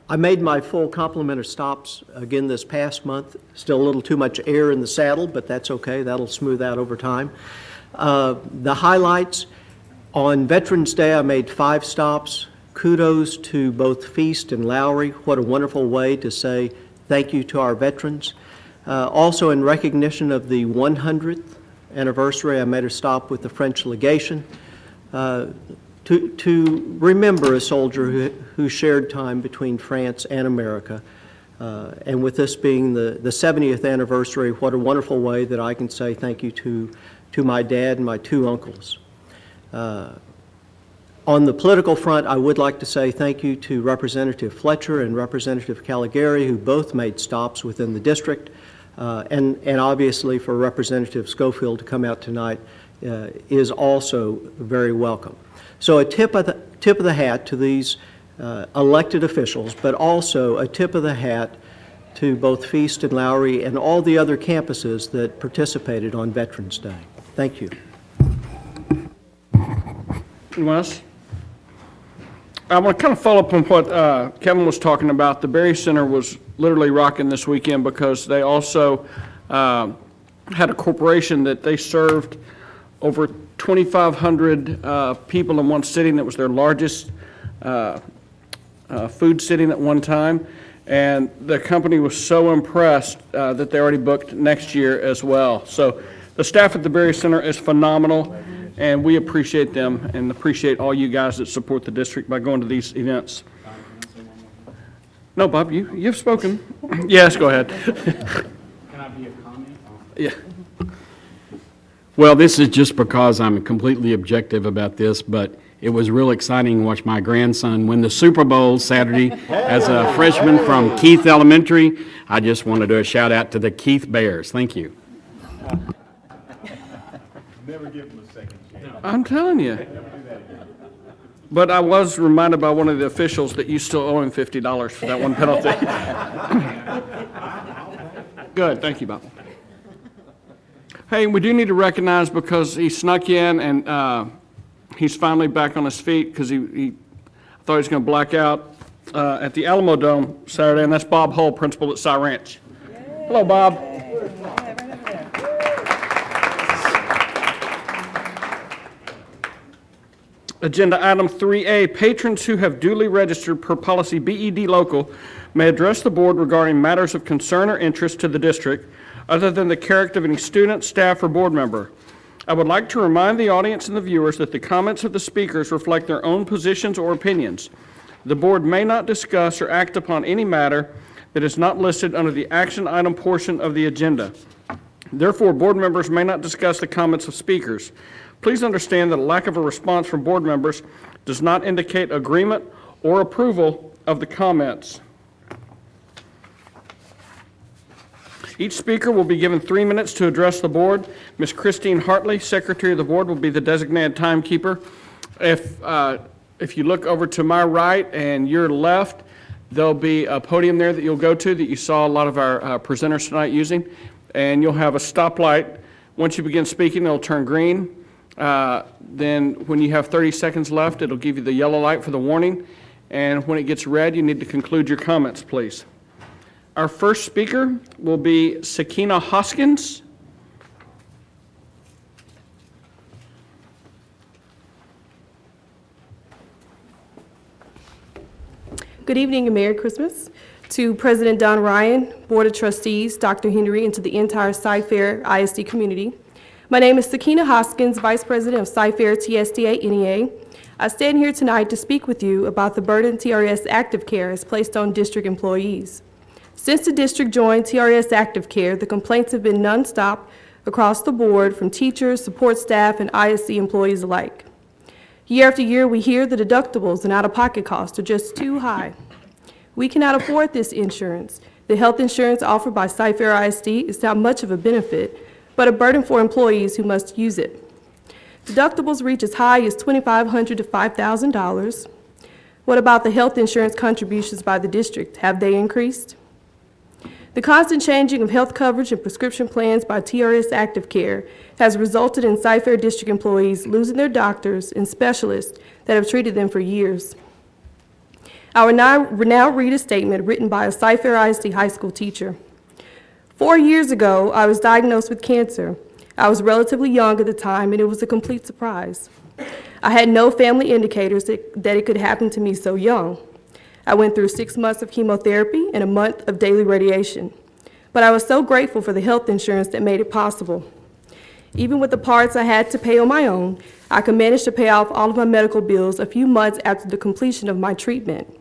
I made my full complement of stops again this past month. Still a little too much air in the saddle, but that's okay. That'll smooth out over time. The highlights, on Veterans Day, I made 5 stops. Kudos to both Feast and Lowry. What a wonderful way to say thank you to our veterans. Also, in recognition of the 100th anniversary, I made a stop with the French legation to remember a soldier who shared time between France and America. And with this being the 70th anniversary, what a wonderful way that I can say thank you to my dad and my 2 uncles. On the political front, I would like to say thank you to Representative Fletcher and Representative Caligari, who both made stops within the district, and obviously for Representative Schofield to come out tonight is also very welcome. So a tip of the hat to these elected officials, but also a tip of the hat to both Feast and Lowry and all the other campuses that participated on Veterans Day. Thank you. Anyone else? I want to kind of follow up on what Kevin was talking about. The Berry Center was literally rocking this weekend because they also had a corporation that they served over 2,500 people in one sitting. That was their largest food sitting at one time. And the company was so impressed that they already booked next year as well. So the staff at the Berry Center is phenomenal, and we appreciate them and appreciate all you guys that support the district by going to these events. No, Bob, you've spoken. Yes, go ahead. Can I be a comment? Yeah. Well, this is just because I'm completely objective about this, but it was real exciting to watch my grandson win the Super Bowl Saturday as a freshman from Keith Elementary. I just want to do a shout out to the Keith Bears. Thank you. Never give them a second chance. I'm telling you. But I was reminded by one of the officials that you still owe him $50 for that one penalty. Good, thank you, Bob. Hey, we do need to recognize, because he snuck in and he's finally back on his feet because he thought he was going to black out at the Alamo Dome Saturday, and that's Bob Hull, principal at Cy Ranch. Hello, Bob. Agenda item 3A, patrons who have duly registered per policy BED local may address the board regarding matters of concern or interest to the district other than the character of any student, staff, or board member. I would like to remind the audience and the viewers that the comments of the speakers reflect their own positions or opinions. The board may not discuss or act upon any matter that is not listed under the action item portion of the agenda. Therefore, board members may not discuss the comments of speakers. Please understand that a lack of a response from board members does not indicate agreement or approval of the comments. Each speaker will be given 3 minutes to address the board. Ms. Christine Hartley, Secretary of the Board, will be the designated timekeeper. If you look over to my right and your left, there'll be a podium there that you'll go to that you saw a lot of our presenters tonight using, and you'll have a stoplight. Once you begin speaking, it'll turn green. Then when you have 30 seconds left, it'll give you the yellow light for the warning, and when it gets red, you need to conclude your comments, please. Our first speaker will be Sakina Hoskins. Good evening and Merry Christmas to President Don Ryan, Board of Trustees, Dr. Henry, and to the entire Cy-Fair ISD community. My name is Sakina Hoskins, Vice President of Cy-Fair TSDA NEA. I stand here tonight to speak with you about the burden TRS Active Care has placed on district employees. Since the district joined TRS Active Care, the complaints have been nonstop across the board from teachers, support staff, and ISD employees alike. Year after year, we hear the deductibles and out-of-pocket costs are just too high. We cannot afford this insurance. The health insurance offered by Cy-Fair ISD is not much of a benefit, but a burden for employees who must use it. Deductibles reach as high as $2,500 to $5,000. What about the health insurance contributions by the district? Have they increased? The constant changing of health coverage and prescription plans by TRS Active Care has resulted in Cy-Fair district employees losing their doctors and specialists that have treated them for years. I will now read a statement written by a Cypher ISD high school teacher. 4 years ago, I was diagnosed with cancer. I was relatively young at the time, and it was a complete surprise. I had no family indicators that it could happen to me so young. I went through 6 months of chemotherapy and a month of daily radiation. But I was so grateful for the health insurance that made it possible. Even with the parts I had to pay on my own, I could manage to pay off all of my medical bills a few months after the completion of my treatment.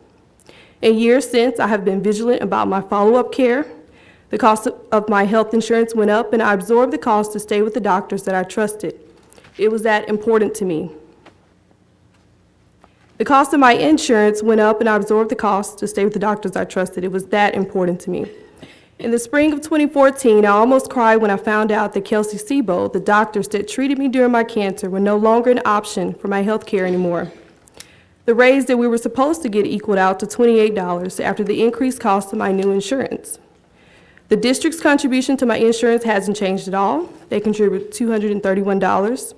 In years since, I have been vigilant about my follow-up care. The cost of my health insurance went up, and I absorbed the cost to stay with the doctors that I trusted. It was that important to me. The cost of my insurance went up, and I absorbed the cost to stay with the doctors I trusted. It was that important to me. In the spring of 2014, I almost cried when I found out that Kelsey Sebo, the doctors that treated me during my cancer, were no longer an option for my health care anymore. The raise that we were supposed to get equaled out to $28 after the increased cost of my new insurance. The district's contribution to my insurance hasn't changed at all. They contribute $231.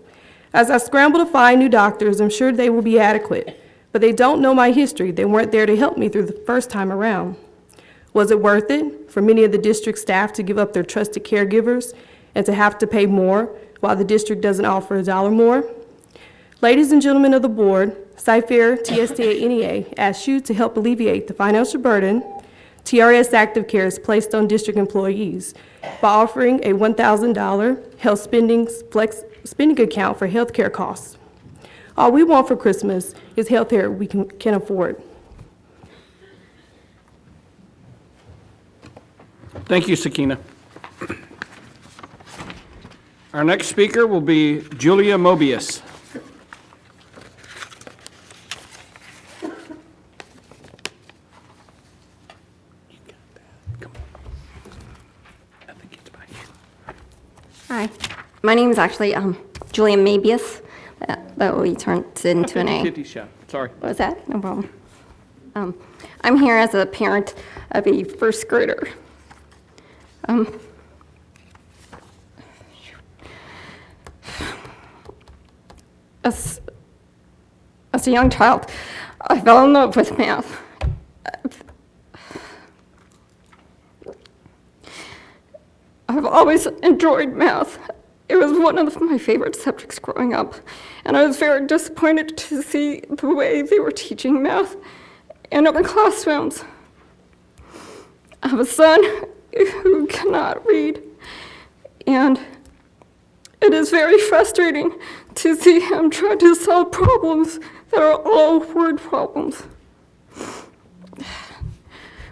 As I scramble to find new doctors, I'm sure they will be adequate, but they don't know my history. They weren't there to help me through the first time around. Was it worth it for many of the district staff to give up their trusted caregivers and to have to pay more while the district doesn't offer $1 more? Ladies and gentlemen of the board, Cypher TSTA NEA asks you to help alleviate the financial burden TRS Active Care has placed on district employees by offering a $1,000 health spending account for health care costs. All we want for Christmas is health care we can afford. Thank you, Sakina. Our next speaker will be Julia Mobius. Hi, my name is actually Julia Mobius. That we turned into an A. 50 shot. Sorry. What was that? No problem. I'm here as a parent of a first grader. As a young child, I fell in love with math. I've always enjoyed math. It was one of my favorite subjects growing up, and I was very disappointed to see the way they were teaching math in other classrooms. I have a son who cannot read, and it is very frustrating to see him try to solve problems that are all word problems.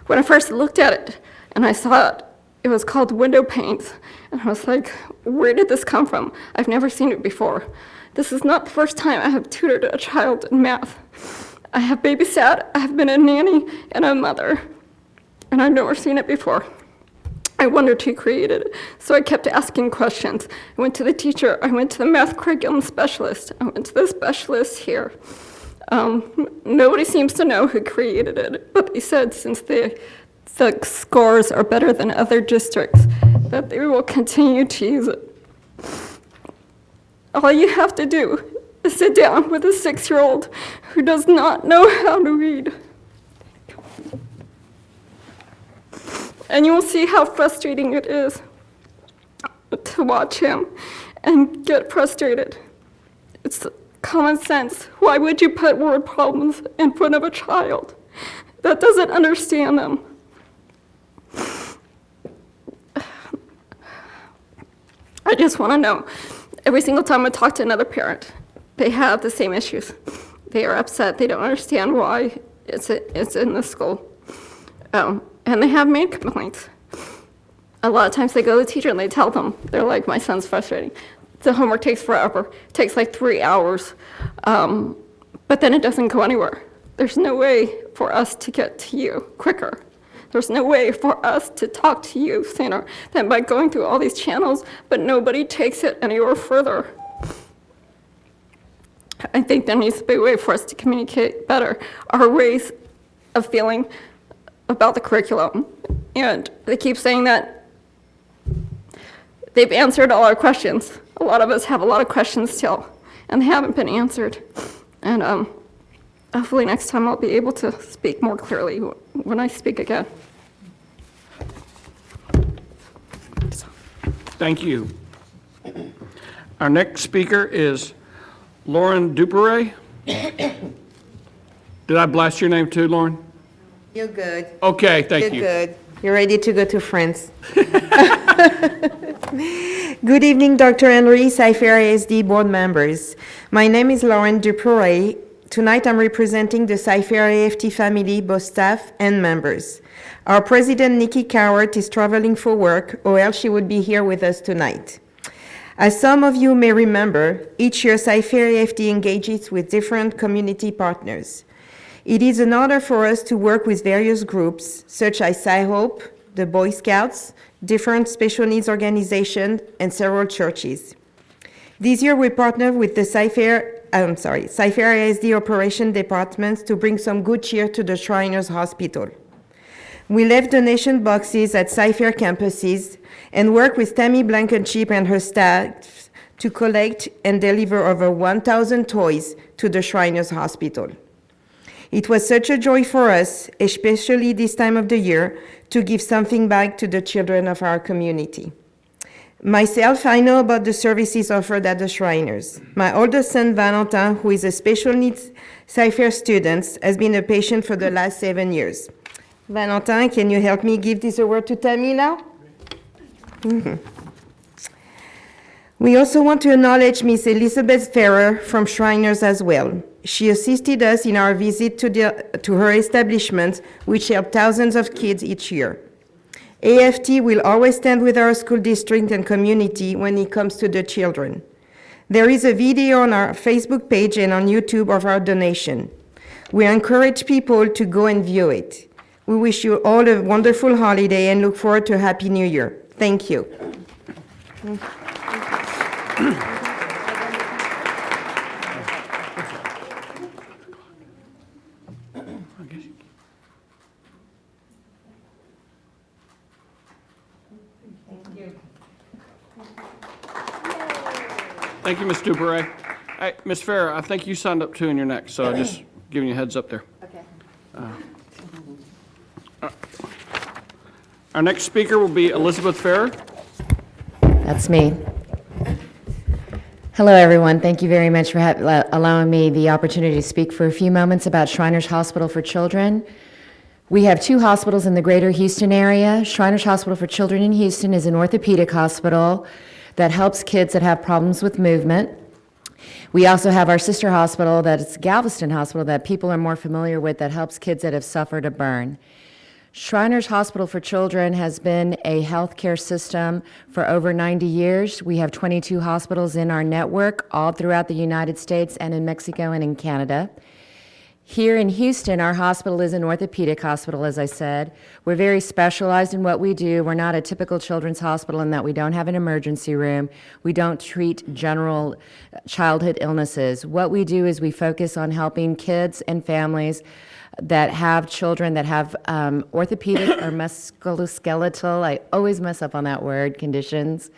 When I first looked at it and I saw it, it was called window panes, and I was like, where did this come from? I've never seen it before. This is not the first time I have tutored a child in math. I have babysat, I have been a nanny and a mother, and I've never seen it before. I wondered who created it, so I kept asking questions. I went to the teacher, I went to the math curriculum specialist, I went to the specialist here. Nobody seems to know who created it, but they said since the scores are better than other districts, that they will continue to use it. All you have to do is sit down with a 6-year-old who does not know how to read. And you will see how frustrating it is to watch him and get frustrated. It's common sense. Why would you put word problems in front of a child that doesn't understand them? I just want to know, every single time I talk to another parent, they have the same issues. They are upset. They don't understand why it's in the school. And they have made complaints. A lot of times they go to the teacher and they tell them, they're like, my son's frustrating. The homework takes forever. It takes like 3 hours. But then it doesn't go anywhere. There's no way for us to get to you quicker. There's no way for us to talk to you sooner than by going through all these channels, but nobody takes it anywhere further. I think there needs to be a way for us to communicate better our ways of feeling about the curriculum. And they keep saying that they've answered all our questions. A lot of us have a lot of questions still, and they haven't been answered. And Hopefully next time I'll be able to speak more clearly when I speak again. Thank you. Our next speaker is Lauren Duperret. Did I blast your name too, Lauren? You're good. Okay, thank you. You're good. You're ready to go to France. Good evening, Dr. Henry, Cypher ISD board members. My name is Lauren Duperret. Tonight I'm representing the Cypher AFT family, both staff and members. Our president, Nikki Cowart, is traveling for work, or else she would be here with us tonight. As some of you may remember, each year Cypher AFT engages with different community partners. It is an honor for us to work with various groups, such as Sci-Hope, the Boy Scouts, different special needs organizations, and several churches. This year we partnered with the Cypher ISD operation departments to bring some good cheer to the Shriners Hospital. We left donation boxes at Cypher campuses and worked with Tammy Blankenship and her staff to collect and deliver over 1,000 toys to the Shriners Hospital. It was such a joy for us, especially this time of the year, to give something back to the children of our community. Myself, I know about the services offered at the Shriners. My oldest son, Valentin, who is a special needs Cypher student, has been a patient for the last 7 years. Valentin, can you help me give this award to Tammy now? Mm-hmm. We also want to acknowledge Miss Elizabeth Ferrer from Shriners as well. She assisted us in our visit to her establishment, which helped thousands of kids each year. AFT will always stand with our school district and community when it comes to the children. There is a video on our Facebook page and on YouTube of our donation. We encourage people to go and view it. We wish you all a wonderful holiday and look forward to a Happy New Year. Thank you. Thank you, Ms. Duperret. Hey, Ms. Farrer, I think you signed up too, and you're next, so just giving you a heads up there. Okay. Our next speaker will be Elizabeth Farrer. That's me. Hello, everyone. Thank you very much for allowing me the opportunity to speak for a few moments about Shriners Hospital for Children. We have 2 hospitals in the greater Houston area. Shriners Hospital for Children in Houston is an orthopedic hospital that helps kids that have problems with movement. We also have our sister hospital, that's Galveston Hospital, that people are more familiar with, that helps kids that have suffered a burn. Shriners Hospital for Children has been a healthcare system for over 90 years. We have 22 hospitals in our network, all throughout the United States and in Mexico and in Canada. Here in Houston, our hospital is an orthopedic hospital, as I said. We're very specialized in what we do. We're not a typical children's hospital in that we don't have an emergency room. We don't treat general childhood illnesses. What we do is we focus on helping kids and families that have children that have orthopedic or musculoskeletal, I always mess up on that word, conditions,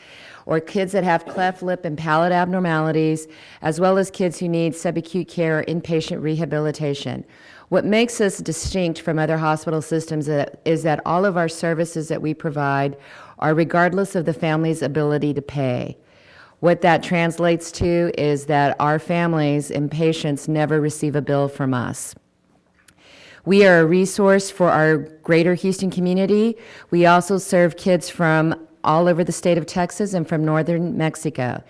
or kids that have cleft lip and palate abnormalities, as well as kids who need subacute care or inpatient rehabilitation. What makes us distinct from other hospital systems is that all of our services that we provide are regardless of the family's ability to pay. What that translates to is that our families and patients never receive a bill from us. We are a resource for our greater Houston community. We also serve kids from all over the state of Texas and from northern Mexico.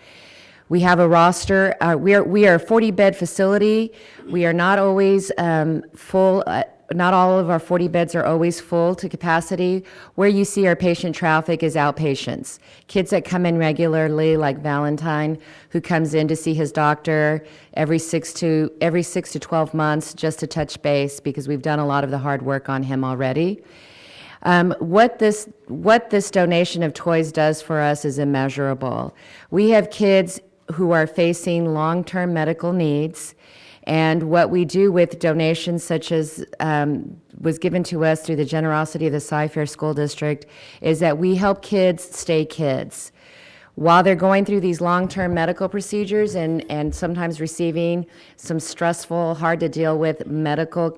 We have a roster. We are a 40-bed facility. We are not always full. Not all of our 40 beds are always full to capacity. Where you see our patient traffic is outpatients. Kids that come in regularly, like Valentine, who comes in to see his doctor every 6 to 12 months just to touch base, because we've done a lot of the hard work on him already. What this donation of toys does for us is immeasurable. We have kids who are facing long-term medical needs, and what we do with donations such as was given to us through the generosity of the Cypher School District is that we help kids stay kids. While they're going through these long-term medical procedures and sometimes receiving some stressful, hard-to-deal-with medical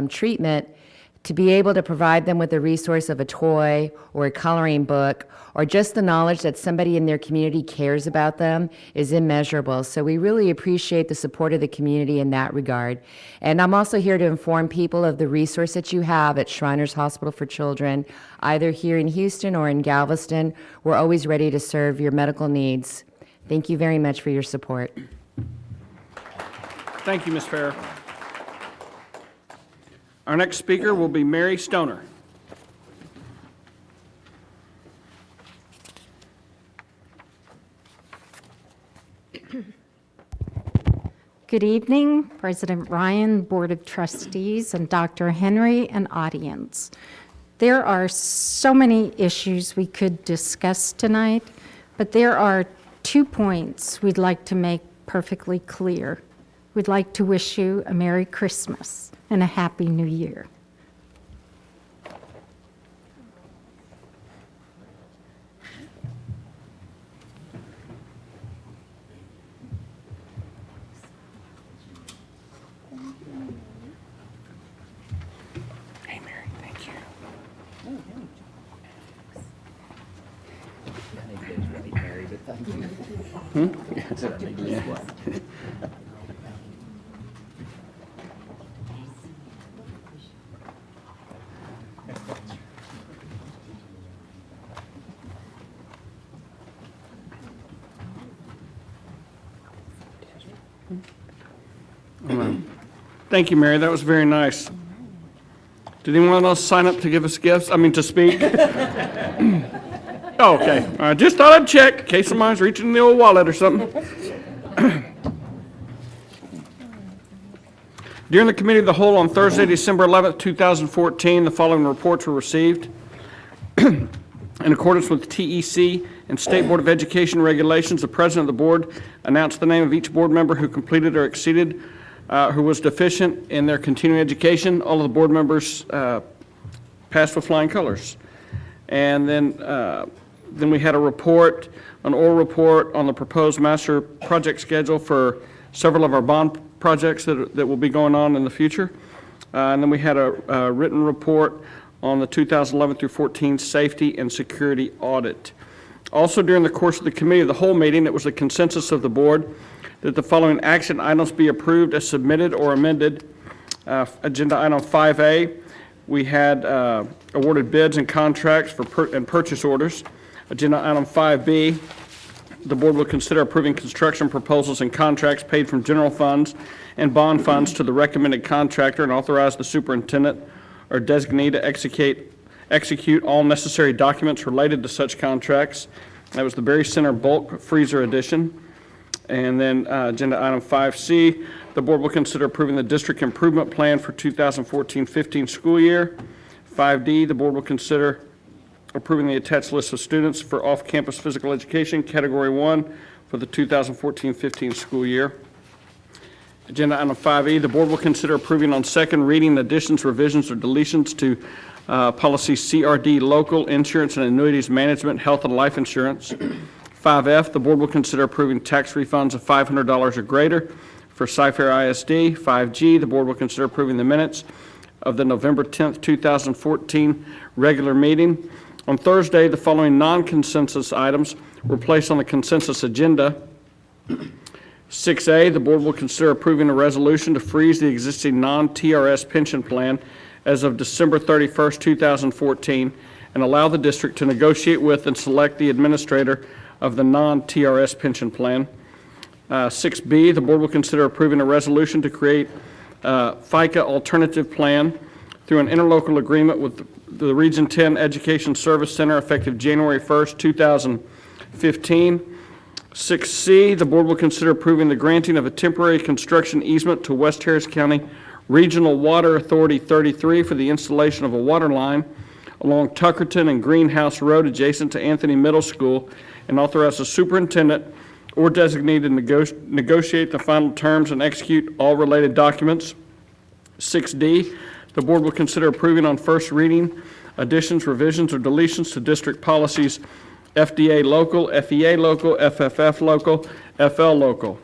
treatment, to be able to provide them with the resource of a toy or a coloring book or just the knowledge that somebody in their community cares about them is immeasurable. So we really appreciate the support of the community in that regard. And I'm also here to inform people of the resource that you have at Shriners Hospital for Children, either here in Houston or in Galveston. We're always ready to serve your medical needs. Thank you very much for your support. Thank you, Ms. Farrer. Our next speaker will be Mary Stoner. Good evening, President Ryan, Board of Trustees, and Dr. Henry, and audience. There are so many issues we could discuss tonight, but there are 2 points we'd like to make perfectly clear. We'd like to wish you a Merry Christmas and a Happy New Year. Hey, Mary, thank you. Thank you, Mary. That was very nice. Did anyone else sign up to give us gifts? I mean, to speak? Oh, okay. I just thought I'd check in case somebody's reaching in the old wallet or something. During the Committee of the Whole on Thursday, December 11th, 2014, the following reports were received. In accordance with TEC and State Board of Education regulations, the President of the Board announced the name of each board member who completed or exceeded who was deficient in their continuing education. All of the board members passed with flying colors. And then we had a report, an oral report on the proposed master project schedule for several of our bond projects that will be going on in the future. And then we had a written report on the 2011 through 14 safety and security audit. Also, during the course of the Committee of the Whole meeting, it was the consensus of the board that the following action items be approved as submitted or amended. Agenda item 5A, we had awarded bids and contracts and purchase orders. Agenda item 5B, the board will consider approving construction proposals and contracts paid from general funds and bond funds to the recommended contractor and authorize the superintendent or designee to execute all necessary documents related to such contracts. That was the Berry Center bulk freezer edition. And then agenda item 5C, the board will consider approving the district improvement plan for 2014-15 school year. 5D, the board will consider approving the attached list of students for off-campus physical education, Category 1, for the 2014-15 school year. Agenda item 5E, the board will consider approving on second reading additions, revisions, or deletions to policy CRD, local insurance and annuities management, health and life insurance. 5F, the board will consider approving tax refunds of $500 or greater for Cypher ISD. 5G, the board will consider approving the minutes of the November 10th, 2014 regular meeting. On Thursday, the following non-consensus items were placed on the consensus agenda. 6A, the board will consider approving a resolution to freeze the existing non-TRS pension plan as of December 31st, 2014, and allow the district to negotiate with and select the administrator of the non-TRS pension plan. 6B, the board will consider approving a resolution to create FICA alternative plan through an interlocal agreement with the Region 10 Education Service Center effective January 1st, 2015. 6C, the board will consider approving the granting of a temporary construction easement to West Harris County Regional Water Authority 33 for the installation of a water line along Tuckerton and Greenhouse Road adjacent to Anthony Middle School, and authorize the superintendent or designate to negotiate the final terms and execute all related documents. 6D, the board will consider approving on first reading additions, revisions, or deletions to district policies FDA local, FEA local, FFF local, FL local.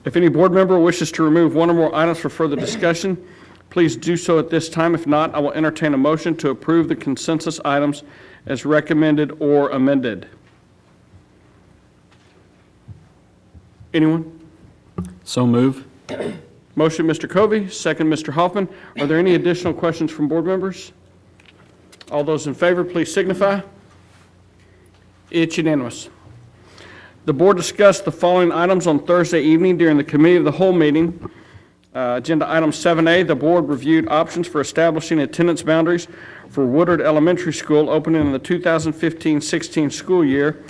If any board member wishes to remove one or more items for further discussion, please do so at this time. If not, I will entertain a motion to approve the consensus items as recommended or amended. Anyone? So move. Motion, Mr. Covey, second, Mr. Hoffman. Are there any additional questions from board members? All those in favor, please signify. It's unanimous. The board discussed the following items on Thursday evening during the committee of the whole meeting. Agenda item 7A, the board reviewed options for establishing attendance boundaries for Woodard Elementary School opening in the 2015-16 school year.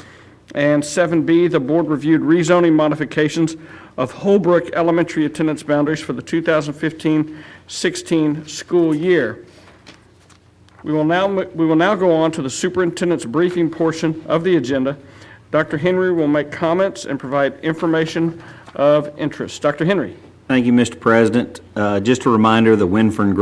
And 7B, the board reviewed rezoning modifications of Holbrook Elementary attendance boundaries for the 2015-16 school year. We will now go on to the superintendent's briefing portion of the agenda. Dr. Henry will make comments and provide information of interest. Dr. Henry. Thank you, Mr. President. Just a reminder, the Winfern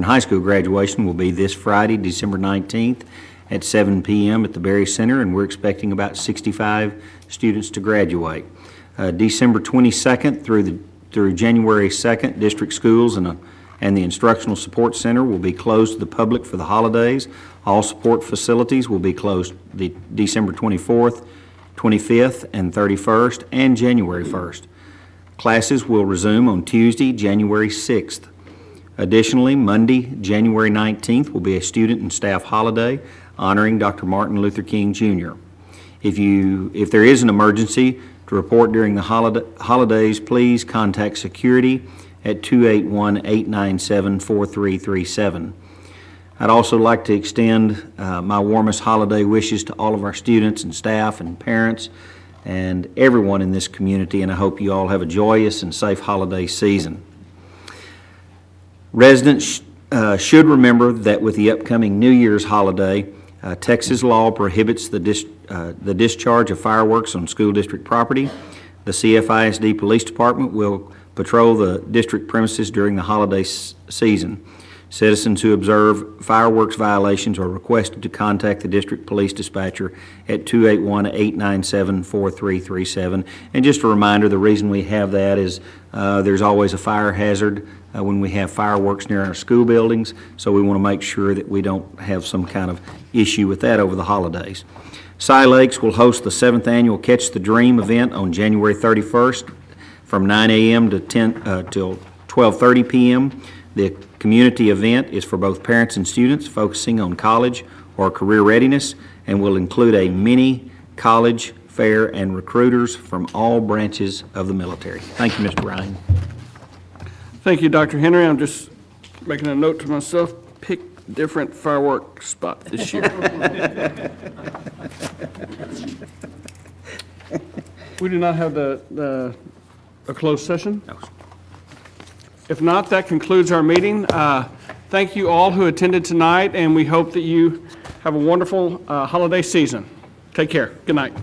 High School graduation will be this Friday, December 19th at 7 p.m. at the Berry Center, and we're expecting about 65 students to graduate. December 22nd through January 2nd, district schools and the Instructional Support Center will be closed to the public for the holidays. All support facilities will be closed December 24th, 25th, and 31st, and January 1st. Classes will resume on Tuesday, January 6th. Additionally, Monday, January 19th will be a student and staff holiday honoring Dr. Martin Luther King, Jr. If there is an emergency to report during the holidays, please contact security at 281-897-4337. I'd also like to extend my warmest holiday wishes to all of our students and staff and parents and everyone in this community, and I hope you all have a joyous and safe holiday season. Residents should remember that with the upcoming New Year's holiday, Texas law prohibits the discharge of fireworks on school district property. The CFISD Police Department will patrol the district premises during the holiday season. Citizens who observe fireworks violations are requested to contact the district police dispatcher at 281-897-4337. And just a reminder, the reason we have that is there's always a fire hazard when we have fireworks near our school buildings, so we want to make sure that we don't have some kind of issue with that over the holidays. Cy Lakes will host the 7th annual Catch the Dream event on January 31st from 9 a.m. to 12:30 p.m. The community event is for both parents and students focusing on college or career readiness and will include a mini college fair and recruiters from all branches of the military. Thank you, Mr. Ryan. Thank you, Dr. Henry. I'm just making a note to myself, pick different firework spot this year. We do not have a closed session? No. If not, that concludes our meeting. Thank you all who attended tonight, and we hope that you have a wonderful holiday season. Take care. Good night.